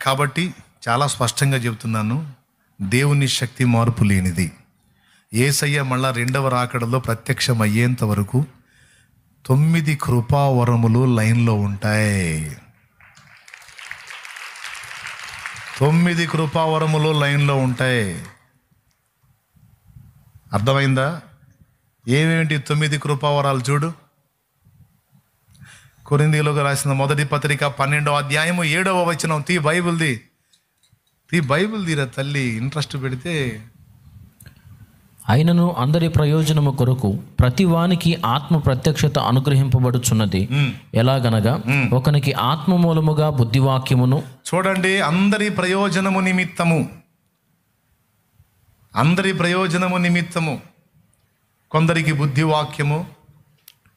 కాబట్టి చాలా స్పష్టంగా చెబుతున్నాను, దేవుని శక్తి మార్పు లేనిది. యేసయ్య మళ్ళా 2వ రాకడలో ప్రత్యక్షం అయ్యేంత వరకు 9 కృపావరములు లైన్లో ఉంటాయి. 9 కృపావరములు లైన్లో ఉంటాయి. అర్థమైందా? ఏమేంటి 9 కృపావరాలు చూడు. కొరింథీయులకు రాసిన 1 పత్రిక 12వ అధ్యాయము 7వ వచనం. తీ బైబిల్ తీరా తల్లి, ఇంట్రెస్ట్ పెడితే. అయినను అందరి ప్రయోజనము కొరకు ప్రతి వానికి ఆత్మ ప్రత్యక్షత అనుగ్రహింపబడుచున్నది. ఎలాగనగా ఒకనికి ఆత్మ మూలముగా బుద్ధివాక్యమును. చూడండి, అందరి ప్రయోజనము నిమిత్తము కొందరికి బుద్ధివాక్యము,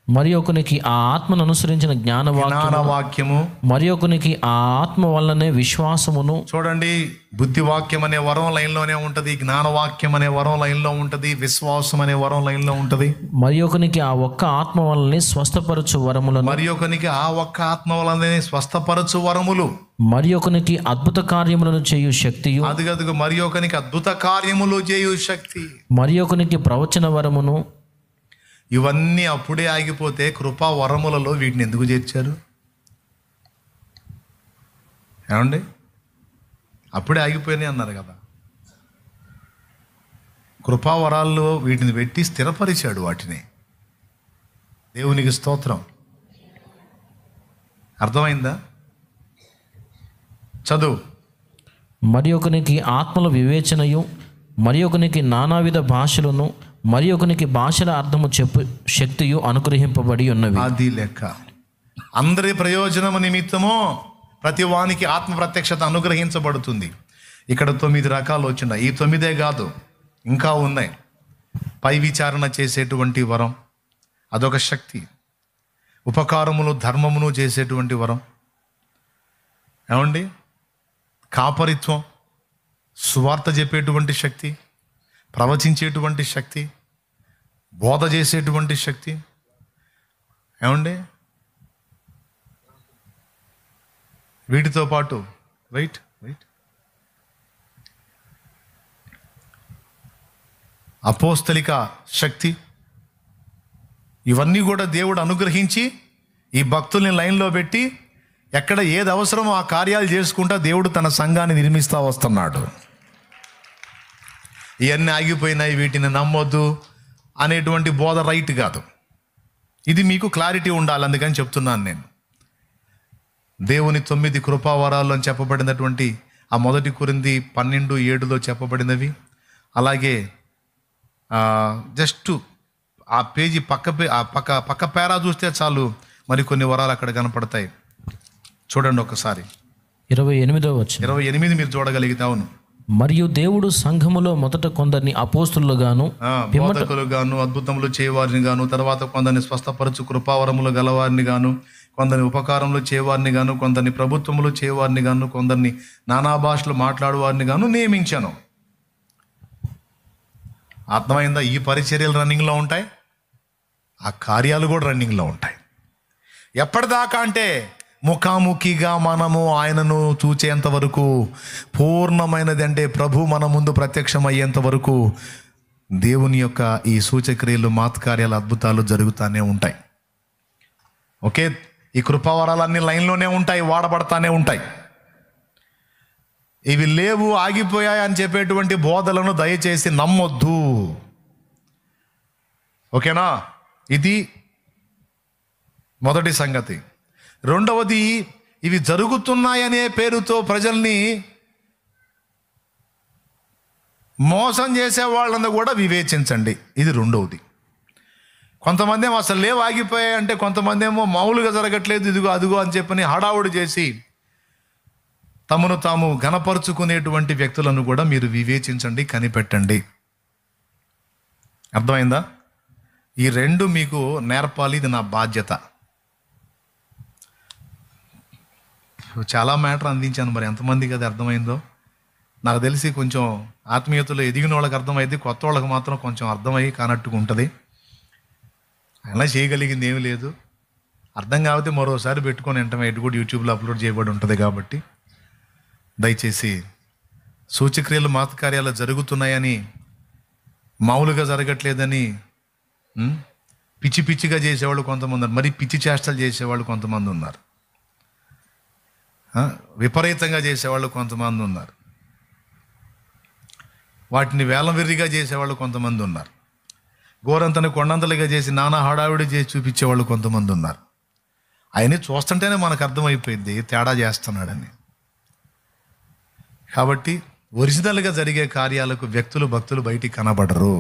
మరి ఒకనికి ఆ ఆత్మను అనుసరించిన జ్ఞానవాక్యము, మరి ఒకనికి ఆ ఆత్మ వల్లనే విశ్వాసమును. చూడండి, బుద్ధివాక్యం అనే వరం లైన్లోనే ఉంటుంది, జ్ఞానవాక్యం అనే వరం లైన్లో ఉంటుంది, విశ్వాసం అనే వరం లైన్లో ఉంటుంది. మరి ఒకనికి ఆ ఒక్క ఆత్మ వల్లనే స్వస్థపరచు వరములను, మరి ఒకనికి అద్భుత కార్యములను చేయు శక్తియు, అదిగదుగు మరి ఒకనికి అద్భుత కార్యములు చేయు శక్తి, మరి ఒకనికి ప్రవచన వరమును. ఇవన్నీ అప్పుడే ఆగిపోతే కృపా వరములలో వీటిని ఎందుకు చేర్చారు? ఏమండి, అప్పుడే ఆగిపోయినాయి అన్నారు కదా. కృపావరాల్లో వీటిని పెట్టి స్థిరపరిచాడు వాటిని. దేవునికి స్తోత్రం. అర్థమైందా? చదువు. మరి ఒకనికి ఆత్మల వివేచనయు, మరి ఒకనికి నానావిధ భాషలను, మరి ఒకనికి భాషల అర్థము చెప్పు శక్తియు అనుగ్రహింపబడి ఉన్నవి. అది లెక్క. అందరి ప్రయోజనము నిమిత్తము ప్రతి వానికి ఆత్మ ప్రత్యక్షత అనుగ్రహించబడుతుంది. ఇక్కడ 9 రకాలు వచ్చినాయి. ఈ 9 కాదు, ఇంకా ఉన్నాయి. పై విచారణ చేసేటువంటి వరం, అదొక శక్తి. ఉపకారములు, ధర్మమును చేసేటువంటి వరం. ఏమండి, కాపరిత్వం, సువార్త చెప్పేటువంటి శక్తి, ప్రవచించేటువంటి శక్తి, బోధ చేసేటువంటి శక్తి. ఏమండి, వీటితో పాటు వెయిట్ అపోస్తలిక శక్తి, ఇవన్నీ కూడా దేవుడు అనుగ్రహించి ఈ భక్తుల్ని లైన్లో పెట్టి ఎక్కడ ఏది అవసరమో ఆ కార్యాలు చేసుకుంటా దేవుడు తన సంఘాన్ని నిర్మిస్తూ వస్తున్నాడు. ఇవన్నీ ఆగిపోయినాయి, వీటిని నమ్మొద్దు అనేటువంటి బోధ రైట్ కాదు. ఇది మీకు క్లారిటీ ఉండాలి, అందుకని చెప్తున్నాను నేను. దేవుని 9 కృపావరాల్లో చెప్పబడినటువంటి ఆ 1 కొరింథీ 12:7 చెప్పబడినవి, అలాగే జస్ట్ ఆ పేజీ పక్క పేరా చూస్తే చాలు మరికొన్ని వరాలు అక్కడ కనపడతాయి. చూడండి ఒకసారి 28వ వచనం. 28 మీరు చూడగలిగితే. అవును. మరియు దేవుడు సంఘములో మొదట కొందరిని అపోస్తులుగాను, బోధకులుగాను, అద్భుతములు చేయవారిని గాను, తర్వాత కొందరిని స్వస్థపరచు కృపావరములు గలవారిని గాను, కొందరిని ఉపకారములు చేయవారిని గాను, కొందరిని ప్రభుత్వములు చేయవారిని గాను, కొందరిని నానా భాషలు మాట్లాడువారిని గాను నియమించాను. అర్థమైందా? ఈ పరిచర్యలు రన్నింగ్లో ఉంటాయి, ఆ కార్యాలు కూడా రన్నింగ్లో ఉంటాయి. ఎప్పటిదాకా అంటే ముఖాముఖిగా మనము ఆయనను చూచేంత వరకు, పూర్ణమైనది అంటే ప్రభు మన ముందు ప్రత్యక్షం అయ్యేంత వరకు దేవుని యొక్క ఈ సూచక్రియలు, మాత్కార్యాలు, అద్భుతాలు జరుగుతూనే ఉంటాయి. ఓకే, ఈ కృపావరాలన్నీ లైన్లోనే ఉంటాయి, వాడబడతానే ఉంటాయి. ఇవి లేవు, ఆగిపోయాయి అని చెప్పేటువంటి బోధలను దయచేసి నమ్మొద్దు. ఓకేనా? ఇది మొదటి సంగతి. రెండవది, ఇవి జరుగుతున్నాయనే పేరుతో ప్రజల్ని మోసం చేసే వాళ్ళని కూడా వివేచించండి. ఇది రెండవది. కొంతమంది ఏమో అసలు లేవు, ఆగిపోయాయి అంటే, కొంతమంది ఏమో మామూలుగా జరగట్లేదు, ఇదిగో అదిగో అని చెప్పని హడావుడి చేసి తమను తాము ఘనపరుచుకునేటువంటి వ్యక్తులను కూడా మీరు వివేచించండి, కనిపెట్టండి. అర్థమైందా? ఈ రెండు మీకు నేర్పాలి, ఇది నా బాధ్యత. చాలా మ్యాటర్ అందించాను, మరి ఎంతమందికి అది అర్థమైందో నాకు తెలిసి. కొంచెం ఆత్మీయతలో ఎదిగిన వాళ్ళకి అర్థమైంది, కొత్త వాళ్ళకి మాత్రం కొంచెం అర్థమయ్యి కానట్టుగా ఉంటుంది. అయినా చేయగలిగింది ఏమీ లేదు. అర్థం కాకపోతే మరోసారి పెట్టుకొని వెంటనే ఇటు కూడా యూట్యూబ్లో అప్లోడ్ చేయబడి ఉంటుంది. కాబట్టి దయచేసి సూచక్రియలు, మాతకార్యాలు జరుగుతున్నాయని, మామూలుగా జరగట్లేదని పిచ్చి పిచ్చిగా చేసేవాళ్ళు కొంతమంది ఉన్నారు, మరి పిచ్చి చేష్టలు చేసేవాళ్ళు కొంతమంది ఉన్నారు, విపరీతంగా చేసేవాళ్ళు కొంతమంది ఉన్నారు, వాటిని వేలంవెర్రిగా చేసేవాళ్ళు కొంతమంది ఉన్నారు, గోరంతని కొండంతలుగా చేసి నానా హడావిడి చేసి చూపించేవాళ్ళు కొంతమంది ఉన్నారు. అవన్నీ చూస్తుంటేనే మనకు అర్థమైపోయింది తేడా చేస్తున్నాడని. కాబట్టి ఒరిజినల్గా జరిగే కార్యాలకు వ్యక్తులు, భక్తులు బయటికి కనబడరు,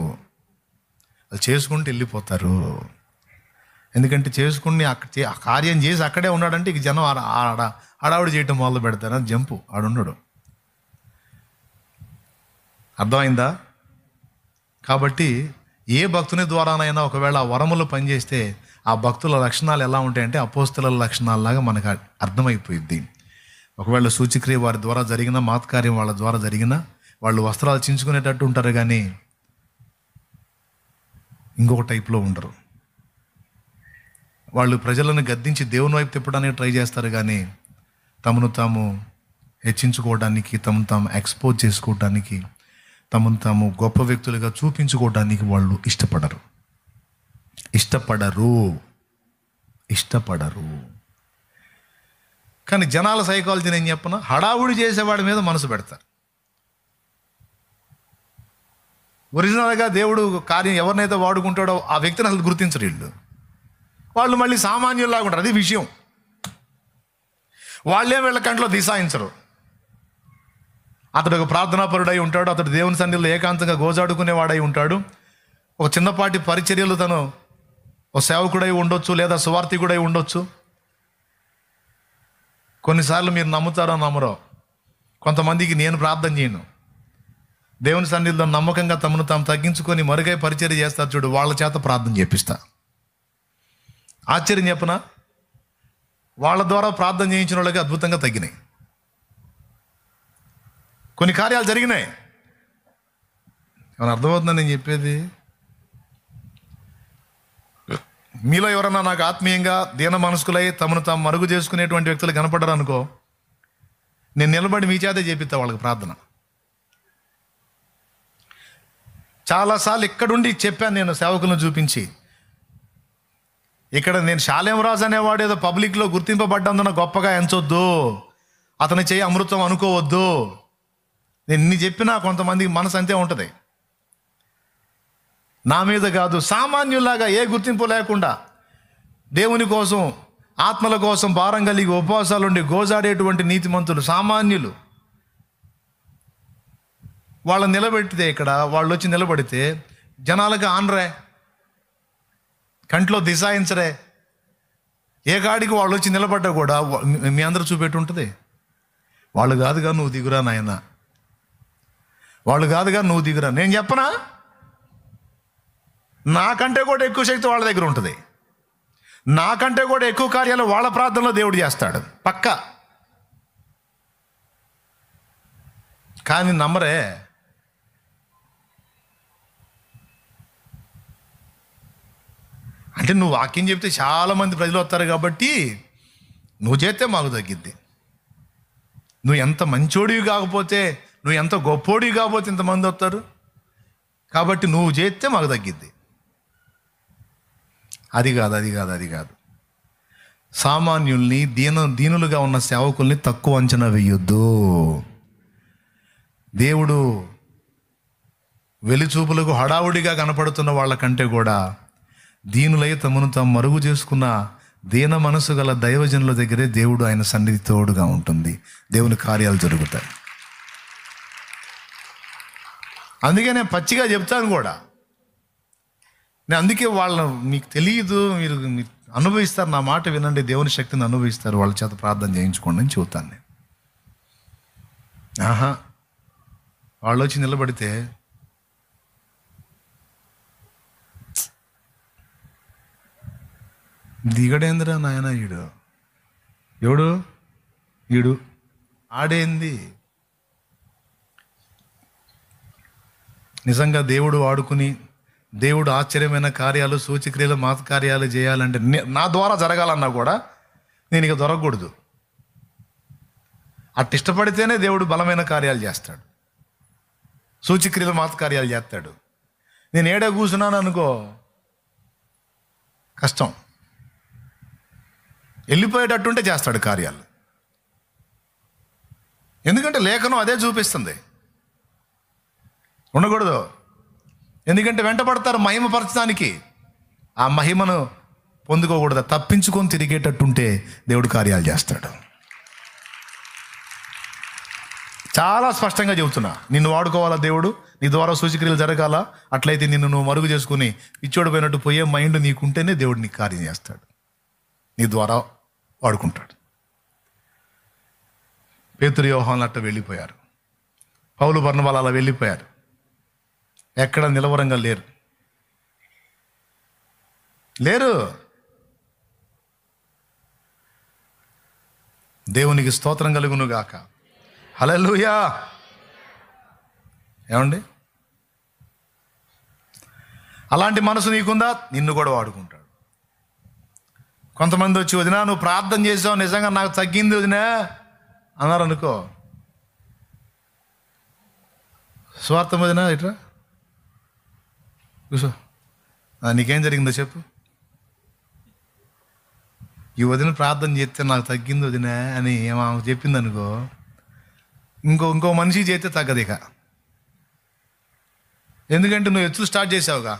అది చేసుకుంటూ వెళ్ళిపోతారు. ఎందుకంటే చేసుకుని ఆ కార్యం చేసి అక్కడే ఉన్నాడంటే ఇక జనం హడావుడి చేయటం మొదలు పెడతారు, అది జంపు, ఆడున్నాడు. అర్థమైందా? కాబట్టి ఏ భక్తుని ద్వారానైనా ఒకవేళ ఆ వరములు పనిచేస్తే ఆ భక్తుల లక్షణాలు ఎలా ఉంటాయంటే అపోస్తలుల లక్షణాలలాగా మనకు అర్థమైపోయింది. ఒకవేళ సూచక్రియ వారి ద్వారా జరిగిన, మాత్కార్యం వాళ్ళ ద్వారా జరిగిన, వాళ్ళు వస్త్రాలు చించుకునేటట్టు ఉంటారు, కానీ ఇంకొక టైప్లో ఉండరు. వాళ్ళు ప్రజలను గద్దించి దేవుని వైపు తిప్పడానికి ట్రై చేస్తారు, కానీ తమను తాము హెచ్చించుకోవడానికి, తమను తాము ఎక్స్పోజ్ చేసుకోవడానికి, తమను తాము గొప్ప వ్యక్తులుగా చూపించుకోవడానికి వాళ్ళు ఇష్టపడరు. కానీ జనాల సైకాలజీ నేను చెప్పను, హడావుడి చేసేవాడి మీద మనసు పెడతారు. ఒరిజినల్గా దేవుడు కార్యం ఎవరినైతే వాడుకుంటాడో ఆ వ్యక్తిని అసలు గుర్తించరు వీళ్ళు. వాళ్ళు మళ్ళీ సామాన్యుల్లాగా ఉంటారు, అది విషయం. వాళ్ళే వీళ్ళ కంట్లో దిశాయించరు. అతడు ఒక ప్రార్థనాపరుడై ఉంటాడు, అతడు దేవుని సన్నిధిలో ఏకాంతంగా గోజాడుకునేవాడై ఉంటాడు, ఒక చిన్నపాటి పరిచర్యలు తను ఒక సేవకుడై ఉండొచ్చు, లేదా సువార్థికుడై ఉండొచ్చు. కొన్నిసార్లు మీరు నమ్ముతారో నమ్మరో, కొంతమందికి నేను ప్రార్థన చేయను, దేవుని సన్నిధిలో నమ్మకంగా తమను తాము తగ్గించుకొని మరుగై పరిచర్య చేస్తారు చూడు, వాళ్ళ చేత ప్రార్థన చేపిస్తా. ఆశ్చర్యం చెప్పనా, వాళ్ళ ద్వారా ప్రార్థన చేయించిన వాళ్ళకి అద్భుతంగా తగ్గినాయి, కొన్ని కార్యాలు జరిగినాయి. ఏమైనా అర్థమవుతుందని నేను చెప్పేది? మీలో ఎవరన్నా నాకు ఆత్మీయంగా దీన మనస్కులై తమను తాము మరుగు చేసుకునేటువంటి వ్యక్తులు కనపడ్డారు అనుకో, నేను నిలబడి మీ చేతే చేపిస్తా వాళ్ళకి ప్రార్థన. చాలాసార్లు ఇక్కడుండి చెప్పాను నేను సేవకులను చూపించి, ఇక్కడ నేను శాలేం రాజు అనేవాడు ఏదో పబ్లిక్లో గుర్తింపబడ్డందున గొప్పగా ఎంచొద్దు, అతని చేయి అమృతం అనుకోవద్దు. నేను ఇన్ని చెప్పినా కొంతమందికి మనసు అంతే ఉంటుంది. నా మీద కాదు, సామాన్యులాగా ఏ గుర్తింపు లేకుండా దేవుని కోసం, ఆత్మల కోసం భారం కలిగి ఉపవాసాలుండి గోజాడేటువంటి నీతిమంతులు, సామాన్యులు, వాళ్ళని నిలబెడితే, ఇక్కడ వాళ్ళు వచ్చి నిలబడితే జనాలకు ఆనరే, కంట్లో దిశాయించరే. ఏ కాడికి వాళ్ళు వచ్చి నిలబడ్డా కూడా మీ అందరూ చూపెట్టి ఉంటుంది, వాళ్ళు కాదుగా నువ్వు దిగురా నాయన, వాళ్ళు కాదుగా నువ్వు దిగురా. నేను చెప్పనా, నాకంటే కూడా ఎక్కువ శక్తి వాళ్ళ దగ్గర ఉంటుంది, నాకంటే కూడా ఎక్కువ కార్యాలు వాళ్ళ ప్రార్థనలో దేవుడు చేస్తాడు పక్కా. కానీ నమ్మరే. అంటే నువ్వు వాక్యం చెప్తే చాలామంది ప్రజలు వస్తారు కాబట్టి నువ్వు చేస్తే మాకు తగ్గిద్ది. నువ్వు ఎంత మంచోడివి కాకపోతే, నువ్వు ఎంత గొప్పోడివి కాకపోతే ఇంతమంది వస్తారు కాబట్టి నువ్వు చేస్తే మాకు తగ్గిద్ది. అది కాదు. సామాన్యుల్ని, దీనులుగా ఉన్న సేవకుల్ని తక్కువ అంచనా వేయొద్దు. దేవుడు వెలిచూపులకు హడావుడిగా కనపడుతున్న వాళ్ళకంటే కూడా దీనులై తమను తాము మరుగు చేసుకున్న దీన మనసు గల దైవజనుల దగ్గరే దేవుడు, ఆయన సన్నిధి తోడుగా ఉంటుంది, దేవుని కార్యాలు జరుగుతాయి. అందుకే నేను పచ్చిగా చెప్తాను కూడా. నేను అందుకే మీకు తెలియదు, మీరు అనుభవిస్తారు, నా మాట వినండి, దేవుని శక్తిని అనుభవిస్తారు, వాళ్ళ చేత ప్రార్థన చేయించుకోండి అని చెబుతాను నేను. వాళ్ళు వచ్చి నిలబడితే దిగడేందిరా నాయన, ఈడు ఆడేంది. నిజంగా దేవుడు వాడుకుని, దేవుడు ఆశ్చర్యమైన కార్యాలు, సూచక్రియలు, మాత కార్యాలు చేయాలంటే నా ద్వారా జరగాలన్నా కూడా నేను ఇక దొరకకూడదు. అట్ట ఇష్టపడితేనే దేవుడు బలమైన కార్యాలు చేస్తాడు, సూచక్రియలు, మాత కార్యాలు చేస్తాడు. నేను ఏడా కూర్చున్నాను అనుకో, కష్టం. వెళ్ళిపోయేటట్టుంటే చేస్తాడు కార్యాలు. ఎందుకంటే లేఖనం అదే చూపిస్తుంది. ఉండకూడదు, ఎందుకంటే వెంటబడతారు మహిమపరచడానికి. ఆ మహిమను పొందుకోకూడదు, తప్పించుకొని తిరిగేటట్టుంటే దేవుడు కార్యాలు చేస్తాడు. చాలా స్పష్టంగా చెబుతున్నా, నిన్ను వాడుకోవాలా దేవుడు, నీ ద్వారా సూచక్రియలు జరగాల, అట్లయితే నిన్ను నువ్వు మరుగు చేసుకుని ఇచ్చోడు పోయినట్టు పోయే మైండ్ నీకుంటేనే దేవుడు నీకు కార్యం చేస్తాడు, నీ ద్వారా వాడుకుంటాడు. పేతురు, యోహాను అట్ట వెళ్ళిపోయారు, పౌలు, బర్నబాలు అలా వెళ్ళిపోయారు, ఎక్కడ నిలవరంగా లేరు. దేవునికి స్తోత్రం కలుగును గాక. హల్లెలూయా. ఏమండి, అలాంటి మనసు నీకుందా, నిన్ను కూడా వాడుకుంటాడు. కొంతమంది వచ్చి, వదినా నువ్వు ప్రార్థన చేసావు, నిజంగా నాకు తగ్గింది వదినా అన్నారు అనుకో, స్వార్థం వదినా, ఇట్రా కూర్చో, నీకేం జరిగిందో చెప్పు. ఈ వదిన ప్రార్థన చేస్తే నాకు తగ్గింది వదినా అని ఏమో చెప్పింది అనుకో, ఇంకో మనిషి చేస్తే తగ్గదు ఇక. ఎందుకంటే నువ్వు ఎత్తులు స్టార్ట్ చేసావుగా.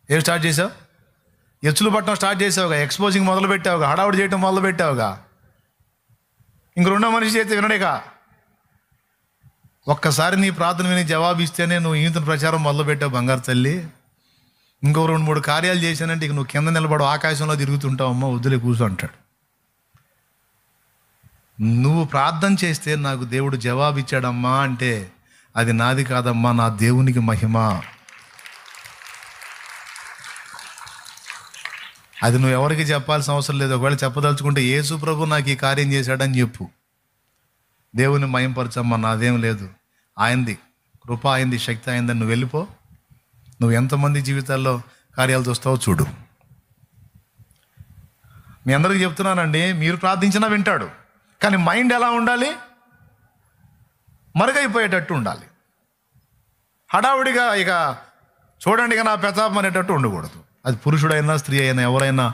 ఏం స్టార్ట్ చేసావు? ఎత్తులు పట్టడం స్టార్ట్ చేసావుగా, ఎక్స్పోజింగ్ మొదలు పెట్టావుగా, హడావుడి చేయటం మొదలు పెట్టావుగా. ఇంక రెండో మనిషి చేస్తే వినడేగా. ఒక్కసారి నీ ప్రార్థన విని జవాబు ఇస్తేనే నువ్వు ఈతన ప్రచారం మొదలు పెట్టావు బంగారు తల్లి. ఇంకో 2-3 కార్యాలు చేశానంటే ఇక నువ్వు కింద నిలబడు, ఆకాశంలో తిరుగుతుంటావమ్మా, వద్దులే కూర్చో అంటాడు. నువ్వు ప్రార్థన చేస్తే నాకు దేవుడు జవాబు ఇచ్చాడమ్మా అంటే అది నాది కాదమ్మా, నా దేవునికి మహిమ. అది నువ్వు ఎవరికి చెప్పాల్సిన అవసరం లేదు. ఒకవేళ చెప్పదలుచుకుంటే యేసు ప్రభు నాకు ఈ కార్యం చేశాడని చెప్పు. దేవుని మహింపరచమ్మా, నాదేం లేదు, ఆయనది కృప, అయింది శక్తి అయిందని నువ్వు వెళ్ళిపో. నువ్వు ఎంతమంది జీవితాల్లో కార్యాలు చూస్తావో చూడు. మీ అందరికీ చెప్తున్నానండి, మీరు ప్రార్థించినా వింటాడు, కానీ మైండ్ ఎలా ఉండాలి? మరుగైపోయేటట్టు ఉండాలి. హడావుడిగా ఇక చూడండి ఇక నా పెతాపం అనేటట్టు ఉండకూడదు. అది పురుషుడైనా స్త్రీ అయినా ఎవరైనా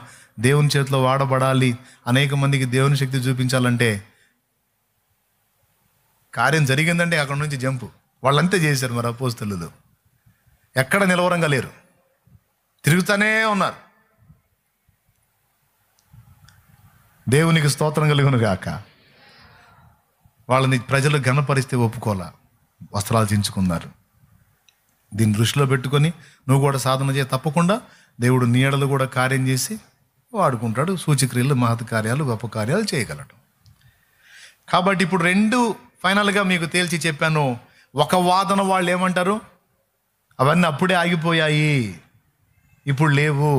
దేవుని చేతిలో వాడబడాలి, అనేక మందికి దేవుని శక్తి చూపించాలంటే కార్యం జరిగిందంటే అక్కడ నుంచి జంపు. వాళ్ళంతే చేశారు. మరి అపోస్తలులు ఎక్కడ నిలవరంగా లేరు, తిరుగుతూనే ఉన్నారు. దేవునికి స్తోత్రం కలుగును గాక. వాళ్ళని ప్రజలు ఘనపరిస్తే ఒప్పుకోలా, వస్త్రాలు చించుకున్నారు. దీన్ని దృష్టిలో పెట్టుకొని నువ్వు కూడా సాధన చేయ, తప్పకుండా దేవుడు నీడలు కూడా కార్యం చేసి వాడుకుంటాడు. సూచక్రియలు, మహత్ కార్యాలు, గొప్ప కార్యాలు చేయగలడు. కాబట్టి ఇప్పుడు రెండు ఫైనల్గా మీకు తేల్చి చెప్పాను. ఒక వాదన వాళ్ళు ఏమంటారు, అవన్నీ అప్పుడే ఆగిపోయాయి, ఇప్పుడు లేవు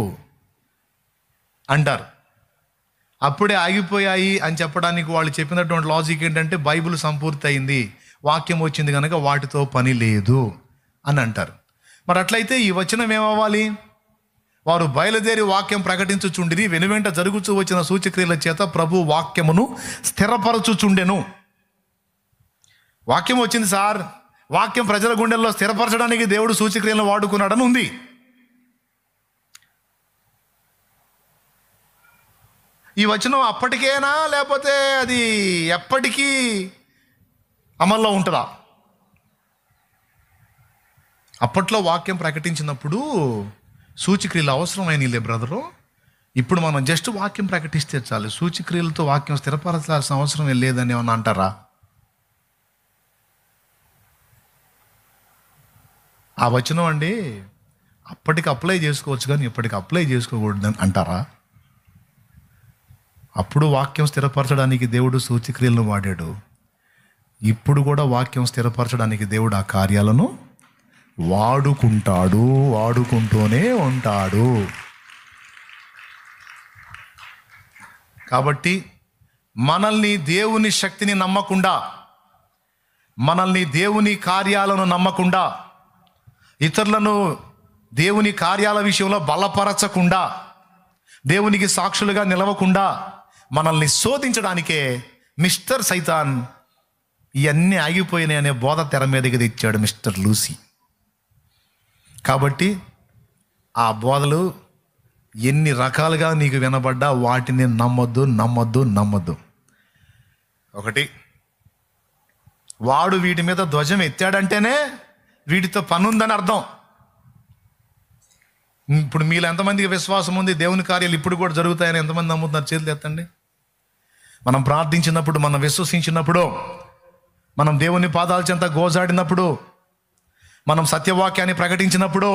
అంటారు. అప్పుడే ఆగిపోయాయి అని చెప్పడానికి వాళ్ళు చెప్పినటువంటి లాజిక్ ఏంటంటే, బైబిల్ సంపూర్తి అయింది, వాక్యం వచ్చింది కనుక వాటితో పని లేదు అని అంటారు. మరి అట్లయితే ఈ వచనం ఏమవ్వాలి? వారు బయలుదేరి వాక్యం ప్రకటించుచుండిరి, వెనువెంట జరుగుచూ వచ్చిన సూచక్రియల చేత ప్రభు వాక్యమును స్థిరపరచుచుండెను. వాక్యం వచ్చింది సార్, వాక్యం ప్రజల గుండెల్లో స్థిరపరచడానికి దేవుడు సూచక్రియలను వాడుకున్నాడని ఉంది. ఈ వచనం అప్పటికేనా, లేకపోతే అది ఎప్పటికీ అమల్లో ఉంటుందా? అప్పట్లో వాక్యం ప్రకటించినప్పుడు సూచక్రియలు అవసరమైనలే బ్రదరు. ఇప్పుడు మనం జస్ట్ వాక్యం ప్రకటిస్తే చాలు, సూచక్రియలతో వాక్యం స్థిరపరచాల్సిన అవసరం లేదని ఏమన్నా అంటారా? ఆ వచనం అండి అప్పటికి అప్లై చేసుకోవచ్చు కానీ ఇప్పటికి అప్లై చేసుకోకూడదని అంటారా? అప్పుడు వాక్యం స్థిరపరచడానికి దేవుడు సూచక్రియలను వాడాడు, ఇప్పుడు కూడా వాక్యం స్థిరపరచడానికి దేవుడు ఆ కార్యాలను వాడుకుంటాడు, వాడుకుంటూనే ఉంటాడు. కాబట్టి మనల్ని దేవుని శక్తిని నమ్మకుండా, మనల్ని దేవుని కార్యాలను నమ్మకుండా, ఇతరులను దేవుని కార్యాల విషయంలో బలపరచకుండా, దేవునికి సాక్షులుగా నిలవకుండా మనల్ని శోధించడానికే మిస్టర్ సైతాన్ ఇవన్నీ ఆగిపోయినాయి అనే బోధ తెర మీదకి తెచ్చాడు మిస్టర్ లూసీ. కాబట్టి ఆ బోధలు ఎన్ని రకాలుగా నీకు వినబడ్డా వాటిని నమ్మొద్దు, నమ్మొద్దు, నమ్మొద్దు. ఒకటి, వాడు వీటి మీద ధ్వజం ఎత్తాడంటేనే వీటితో పనుందని అర్థం. ఇప్పుడు మీలో ఎంతమందికి విశ్వాసం ఉంది దేవుని కార్యాలు ఇప్పుడు కూడా జరుగుతాయని ఎంతమంది నమ్ముతున్నారు? చేతులు ఎత్తండి. మనం ప్రార్థించినప్పుడు, మనం విశ్వసించినప్పుడు, మనం దేవుని పాదాల చెంత గోజాడినప్పుడు, మనం సత్యవాక్యాన్ని ప్రకటించినప్పుడు,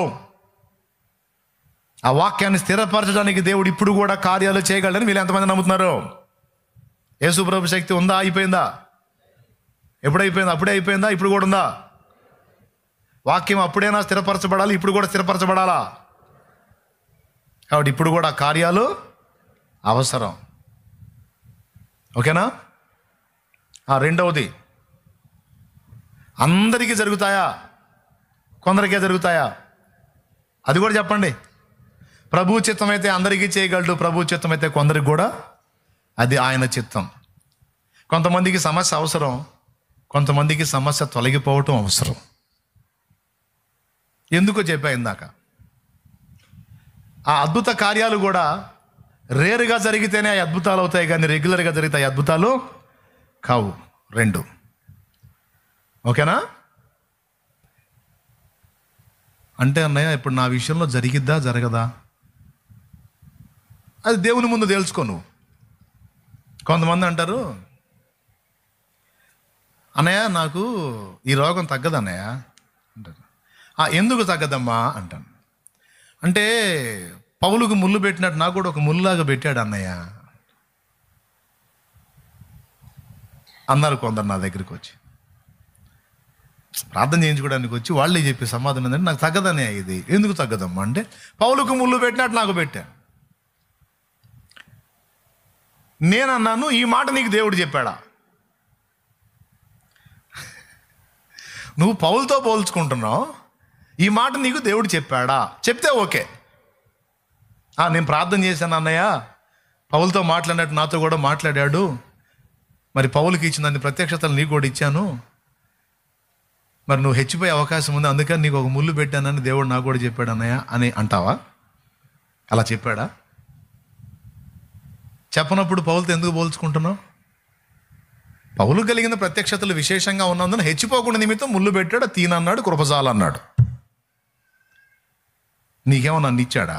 ఆ వాక్యాన్ని స్థిరపరచడానికి దేవుడు ఇప్పుడు కూడా కార్యాలు చేయగలడని వీళ్ళు ఎంతమంది నమ్ముతున్నారు? యేసు ప్రభు శక్తి ఉందా? అయిపోయిందా? ఎప్పుడైపోయిందా? అప్పుడే అయిపోయిందా? ఇప్పుడు కూడా ఉందా? వాక్యం అప్పుడైనా స్థిరపరచబడాలి, ఇప్పుడు కూడా స్థిరపరచబడాలా? కాబట్టి ఇప్పుడు కూడా కార్యాలు అవసరం. ఓకేనా? రెండవది, అందరికీ జరుగుతాయా, కొందరికే జరుగుతాయా? అది కూడా చెప్పండి. ప్రభు చిత్తం అయితే అందరికీ చేయగలడు, ప్రభు చిత్తం అయితే కొందరికి కూడా, అది ఆయన చిత్తం. కొంతమందికి సమస్య అవసరం, కొంతమందికి సమస్య తొలగిపోవటం అవసరం. ఎందుకో చెప్పా ఇందాక. ఆ అద్భుత కార్యాలు కూడా రేరుగా జరిగితేనే ఆ అద్భుతాలు అవుతాయి, కానీ రెగ్యులర్గా జరిగితే ఆ అద్భుతాలు కావు. రెండు. ఓకేనా? అంటే అన్నయ్య ఇప్పుడు నా విషయంలో జరిగిద్దా జరగదా అది దేవుని ముందు తెలుసుకో నువ్వు. కొంతమంది అంటారు, అన్నయ్య నాకు ఈ రోగం తగ్గదు అన్నయ్య అంటారు. ఎందుకు తగ్గదమ్మా అంటాను. అంటే పౌలుకు ముళ్ళు పెట్టినట్టు నాకు కూడా ఒక ముళ్ళులాగా పెట్టాడు అన్నయ్య అన్నారు కొందరు నా దగ్గరికి వచ్చి. ప్రార్థన చేయించుకోవడానికి వచ్చి వాళ్ళే చెప్పే సమాధానం ఏంటంటే, నాకు తగ్గదనే ఇది. ఎందుకు తగ్గదమ్మా అంటే, పౌలుకు ముళ్ళు పెట్టినట్టు నాకు పెట్టా. నేనన్నాను, ఈ మాట నీకు దేవుడు చెప్పాడా? నువ్వు పౌలుతో పోల్చుకుంటున్నావు, ఈ మాట నీకు దేవుడు చెప్పాడా? చెప్తే ఓకే. నేను ప్రార్థన చేశాను అన్నయ్య, పౌలుతో మాట్లాడినట్టు నాతో కూడా మాట్లాడాడు, మరి పౌలుకి ఇచ్చిన అన్ని ప్రత్యక్షతలు నీకు కూడా ఇచ్చాను, మరి నువ్వు హెచ్చిపోయే అవకాశం ఉంది, అందుకని నీకు ఒక ముళ్ళు పెట్టానని దేవుడు నాకు కూడా చెప్పాడు అన్నయ్య అని అంటావా? అలా చెప్పాడా? చెప్పనప్పుడు పౌలుతో ఎందుకు పోల్చుకుంటున్నావు? పౌలు కలిగిన ప్రత్యక్షతలు విశేషంగా ఉన్నందున హెచ్చిపోకుండా నిమిత్తం ముళ్ళు పెట్టాడు, తీనన్నాడు, కృపజాలన్నాడు. నీకేమో నన్ను ఇచ్చాడా?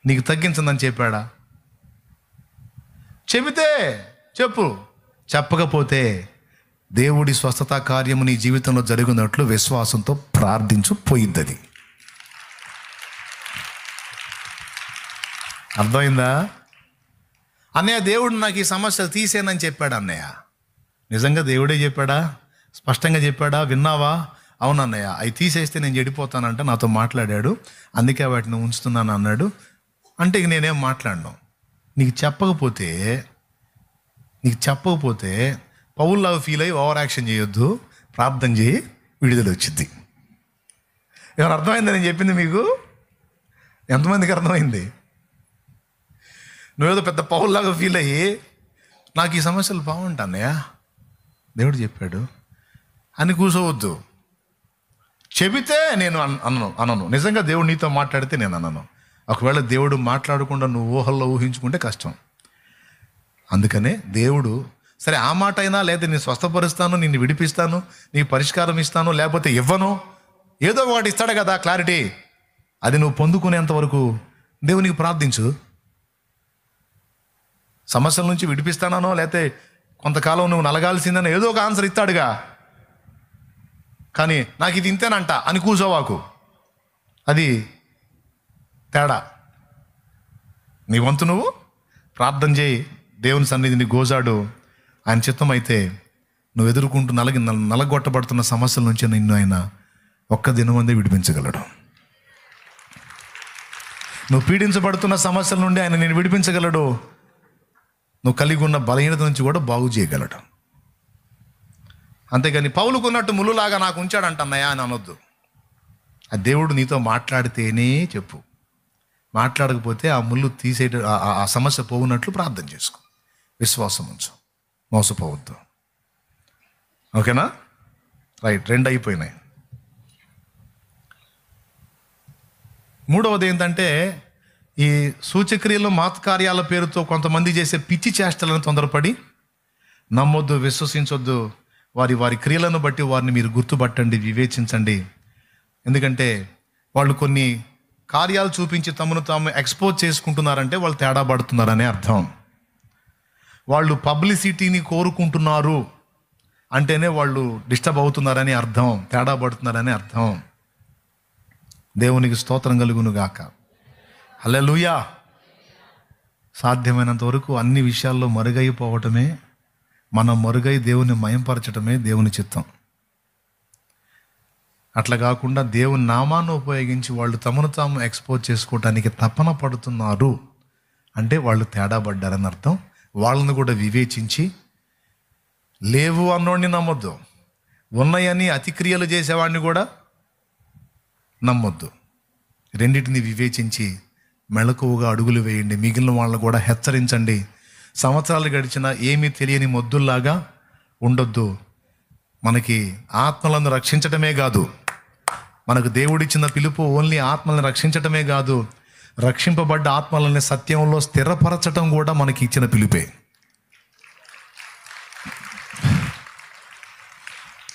నీకు తగ్గించదని చెప్పాడా? చెబితే చెప్పు, చెప్పకపోతే దేవుడి స్వస్థత కార్యము నీ జీవితంలో జరుగునట్లు విశ్వాసంతో ప్రార్థించు, పోయిద్దది. అర్థమైందా? అన్నయ్య దేవుడు నాకు ఈ సమస్యలు తీసేనని చెప్పాడు. అన్నయ్య నిజంగా దేవుడే చెప్పాడా? స్పష్టంగా చెప్పాడా? విన్నావా? అవునన్నయ్య, అవి తీసేస్తే నేను చెడిపోతానంట, నాతో మాట్లాడాడు, అందుకే వాటిని ఉంచుతున్నాను అన్నాడు. అంటే ఇక నేనేం మాట్లాడను. నీకు చెప్పకపోతే పౌల్లాగా ఫీల్ అయ్యి ఓవర్ యాక్షన్ చేయొద్దు, ప్రార్థన చేయి, విడుదల వచ్చింది. ఎవరు అర్థమైంది నేను చెప్పింది మీకు? ఎంతమందికి అర్థమైంది? నువ్వేదో పెద్ద పౌల్లాగా ఫీల్ అయ్యి నాకు ఈ సమస్యలు బాగుంటానయ్య దేవుడు చెప్పాడు అని కూర్చోవద్దు. చెబితే నేను అనను. నిజంగా దేవుడు నీతో మాట్లాడితే నేను అనను. ఒకవేళ దేవుడు మాట్లాడకుండా నువ్వు ఊహల్లో ఊహించుకుంటే కష్టం. అందుకనే దేవుడు సరే ఆ మాట అయినా, లేదా నేను స్వస్థపరుస్తాను, నిన్ను విడిపిస్తాను, నీకు పరిష్కారం ఇస్తాను, లేకపోతే ఇవ్వను, ఏదో ఒకటి ఇస్తాడు కదా క్లారిటీ. అది నువ్వు పొందుకునేంత వరకు దేవునికి ప్రార్థించు. సమస్యల నుంచి విడిపిస్తానో, లేకపోతే కొంతకాలం నువ్వు నలగాల్సిందని ఏదో ఒక ఆన్సర్ ఇస్తాడుగా. కానీ నాకు ఇది ఇంతేనంట అని కూర్చోవాకు, అది తేడా. నీ వంతు నువ్వు ప్రార్థన చేయి, దేవుని సన్నిధిని గోజాడు. ఆయన చిత్తం అయితే నువ్వు ఎదుర్కొంటూ నలగొట్టబడుతున్న సమస్యల నుంచి నిన్ను ఆయన ఒక్క దినమందే విడిపించగలడు. నువ్వు పీడించబడుతున్న సమస్యల నుండి ఆయన నేను విడిపించగలడు. నువ్వు కలిగి ఉన్న బలహీనత నుంచి కూడా బాగు చేయగలడు. అంతేగాని పౌలుకున్నట్టు ముళ్ళులాగా నాకు ఉంచాడంట అన్నయ్య అని అనొద్దు. ఆ దేవుడు నీతో మాట్లాడితేనే చెప్పు. మాట్లాడకపోతే ఆ ముళ్ళు ఆ సమస్య పోవునట్లు ప్రార్థన చేసుకో. విశ్వాసం ఉంచు, మోసపోవద్దు. ఓకేనా? రైట్, 2 అయిపోయినాయి. మూడవది ఏంటంటే, ఈ సూచక్రియలు మాత్కార్యాల పేరుతో కొంతమంది చేసే పిచ్చి చేష్టలను తొందరపడి నమ్మొద్దు, విశ్వసించొద్దు. వారి క్రియలను బట్టి వారిని మీరు గుర్తుపట్టండి, వివేచించండి. ఎందుకంటే వాళ్ళు కొన్ని కార్యాలు చూపించి తమను తాము ఎక్స్పోజ్ చేసుకుంటున్నారంటే వాళ్ళు తేడా పడుతున్నారనే అర్థం. వాళ్ళు పబ్లిసిటీని కోరుకుంటున్నారు అంటేనే వాళ్ళు డిస్టర్బ్ అవుతున్నారని అర్థం, తేడా పడుతున్నారని అర్థం. దేవునికి స్తోత్రం కలుగును గాక. హల్లెలూయా. సాధ్యమైనంత వరకు అన్ని విషయాల్లో మరుగైపోవటమే, మనం మరుగై దేవుని మయంపరచటమే దేవుని చిత్తం. అట్లా కాకుండా దేవుని నామాన్ని ఉపయోగించి వాళ్ళు తమను తాము ఎక్స్పోజ్ చేసుకోవటానికి తపన పడుతున్నారు అంటే వాళ్ళు తేడా పడ్డారని అర్థం. వాళ్ళని కూడా వివేచించి, లేవు అన్నోడిని నమ్మొద్దు, ఉన్నాయని అతిక్రియలు చేసేవాడిని కూడా నమ్మొద్దు. రెండింటిని వివేచించి మెళకువగా అడుగులు వేయండి. మిగిలిన వాళ్ళని కూడా హెచ్చరించండి. సంవత్సరాలు గడిచినా ఏమీ తెలియని మొద్దుల్లాగా ఉండొద్దు. మనకి ఆత్మలను రక్షించటమే కాదు, మనకు దేవుడిచ్చిన పిలుపు ఓన్లీ ఆత్మలను రక్షించటమే కాదు, రక్షింపబడ్డ ఆత్మలని సత్యంలో స్థిరపరచటం కూడా మనకి ఇచ్చిన పిలుపే.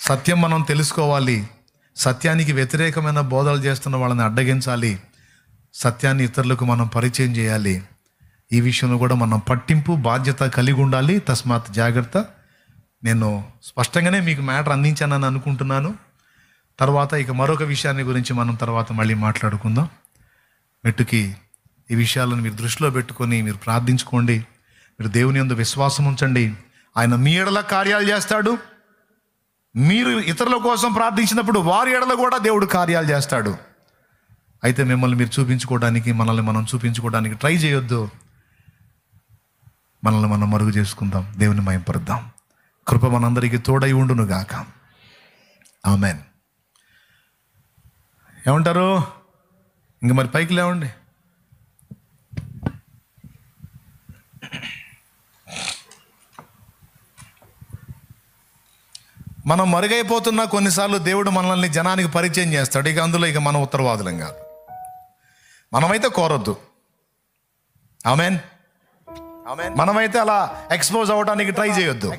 సత్యం మనం తెలుసుకోవాలి, సత్యానికి వ్యతిరేకమైన బోధలు చేస్తున్న వాళ్ళని అడ్డగించాలి, సత్యాన్ని ఇతరులకు మనం పరిచయం చేయాలి. ఈ విషయంలో కూడా మనం పట్టింపు బాధ్యత కలిగి ఉండాలి. తస్మాత్ జాగ్రత్త. నేను స్పష్టంగానే మీకు మ్యాటర్ అందించానని అనుకుంటున్నాను. తర్వాత ఇక మరొక విషయాన్ని గురించి మనం తర్వాత మళ్ళీ మాట్లాడుకుందాం. మెట్టుకి ఈ విషయాలను మీరు దృష్టిలో పెట్టుకొని మీరు ప్రార్థించుకోండి. మీరు దేవుని యందు విశ్వాసం ఉంచండి. ఆయన మీ ఎడల కార్యాలు చేస్తాడు. మీరు ఇతరుల కోసం ప్రార్థించినప్పుడు వారి ఎడల కూడా దేవుడు కార్యాలు చేస్తాడు. అయితే మిమ్మల్ని మీరు చూపించుకోవడానికి, మనల్ని మనం చూపించుకోవడానికి ట్రై చేయొద్దు. మనల్ని మనం మరుగు చేసుకుందాం, దేవుని మహింపరుద్దాం. కృప మనందరికీ తోడై ఉండును గాక. ఆమెన్. ఏమంటారు? ఇంక మరి పైకి లేవండి. మనం మరుగైపోతున్నా కొన్నిసార్లు దేవుడు మనల్ని జనానికి పరిచయం చేస్తాడు. ఇక అందులో మనం ఉత్తరవాదులం కాదు. మనమైతే కోరొద్దు. ఆమేన్. మనమైతే అలా ఎక్స్పోజ్ అవ్వడానికి ట్రై చేయొద్దు.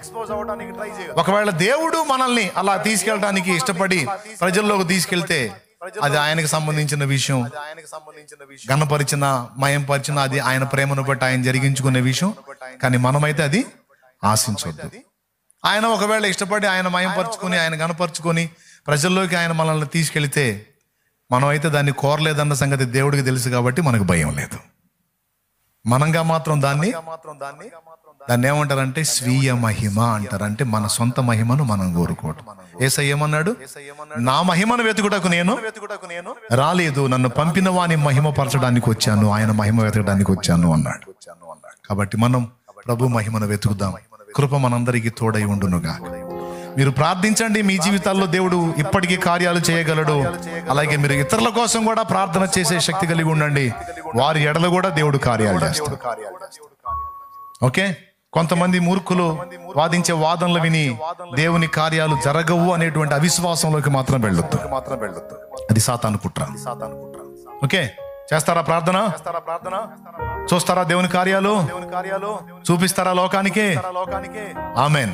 ఒకవేళ దేవుడు మనల్ని అలా తీసుకెళ్ళడానికి ఇష్టపడి ప్రజల్లోకి తీసుకెళ్తే అది ఆయనకు సంబంధించిన విషయం, ఘనపరిచిన మయంపరిచిన అది ఆయన ప్రేమను బట్టి ఆయన జరిగించుకునే విషయం. కానీ మనమైతే అది ఆశించొద్దు. ఆయన ఒకవేళ ఇష్టపడి ఆయన మయంపరుచుకొని ఆయన ఘనపరుచుకొని ప్రజల్లోకి ఆయన మనల్ని తీసుకెళ్తే మనమైతే దాన్ని కోరలేదన్న సంగతి దేవుడికి తెలుసు కాబట్టి మనకు భయం లేదు. మనంగా మాత్రం దాన్ని ఏమంటారంటే స్వీయ మహిమ అంటారు. అంటే మన సొంత మహిమను మనం కోరుకోవటం. యేసయ్య ఏమన్నాడు? నా మహిమను వెతుకుటకు నేను రాలేదు, నన్ను పంపిన వాని మహిమ పరచడానికి వచ్చాను, ఆయన మహిమ వెతకడానికి వచ్చాను అన్నాడు. కాబట్టి మనం ప్రభు మహిమను వెతుకుదాం. కృప మనందరికీ తోడై ఉండునుగా. మీరు ప్రార్థించండి. మీ జీవితాల్లో దేవుడు ఇప్పటికీ కార్యాలు చేయగలడు. అలాగే మీరు ఇతరుల కోసం కూడా ప్రార్థన చేసే శక్తి కలిగి ఉండండి. వారి ఎడల కూడా దేవుడు కార్యాలు చేస్తాడు. ఓకే. కొంతమంది మూర్ఖులు వాదించే వాదనలు విని దేవుని కార్యాలు జరగవు అనేటువంటి అవిశ్వాసంలోకి మాత్రం వెళ్ళొద్దు. అది సాతాను కుట్ర. ఓకే. చేస్తారా ప్రార్థన? చూస్తారా దేవుని కార్యాలు? చూపిస్తారా లోకానికి? ఆమేన్.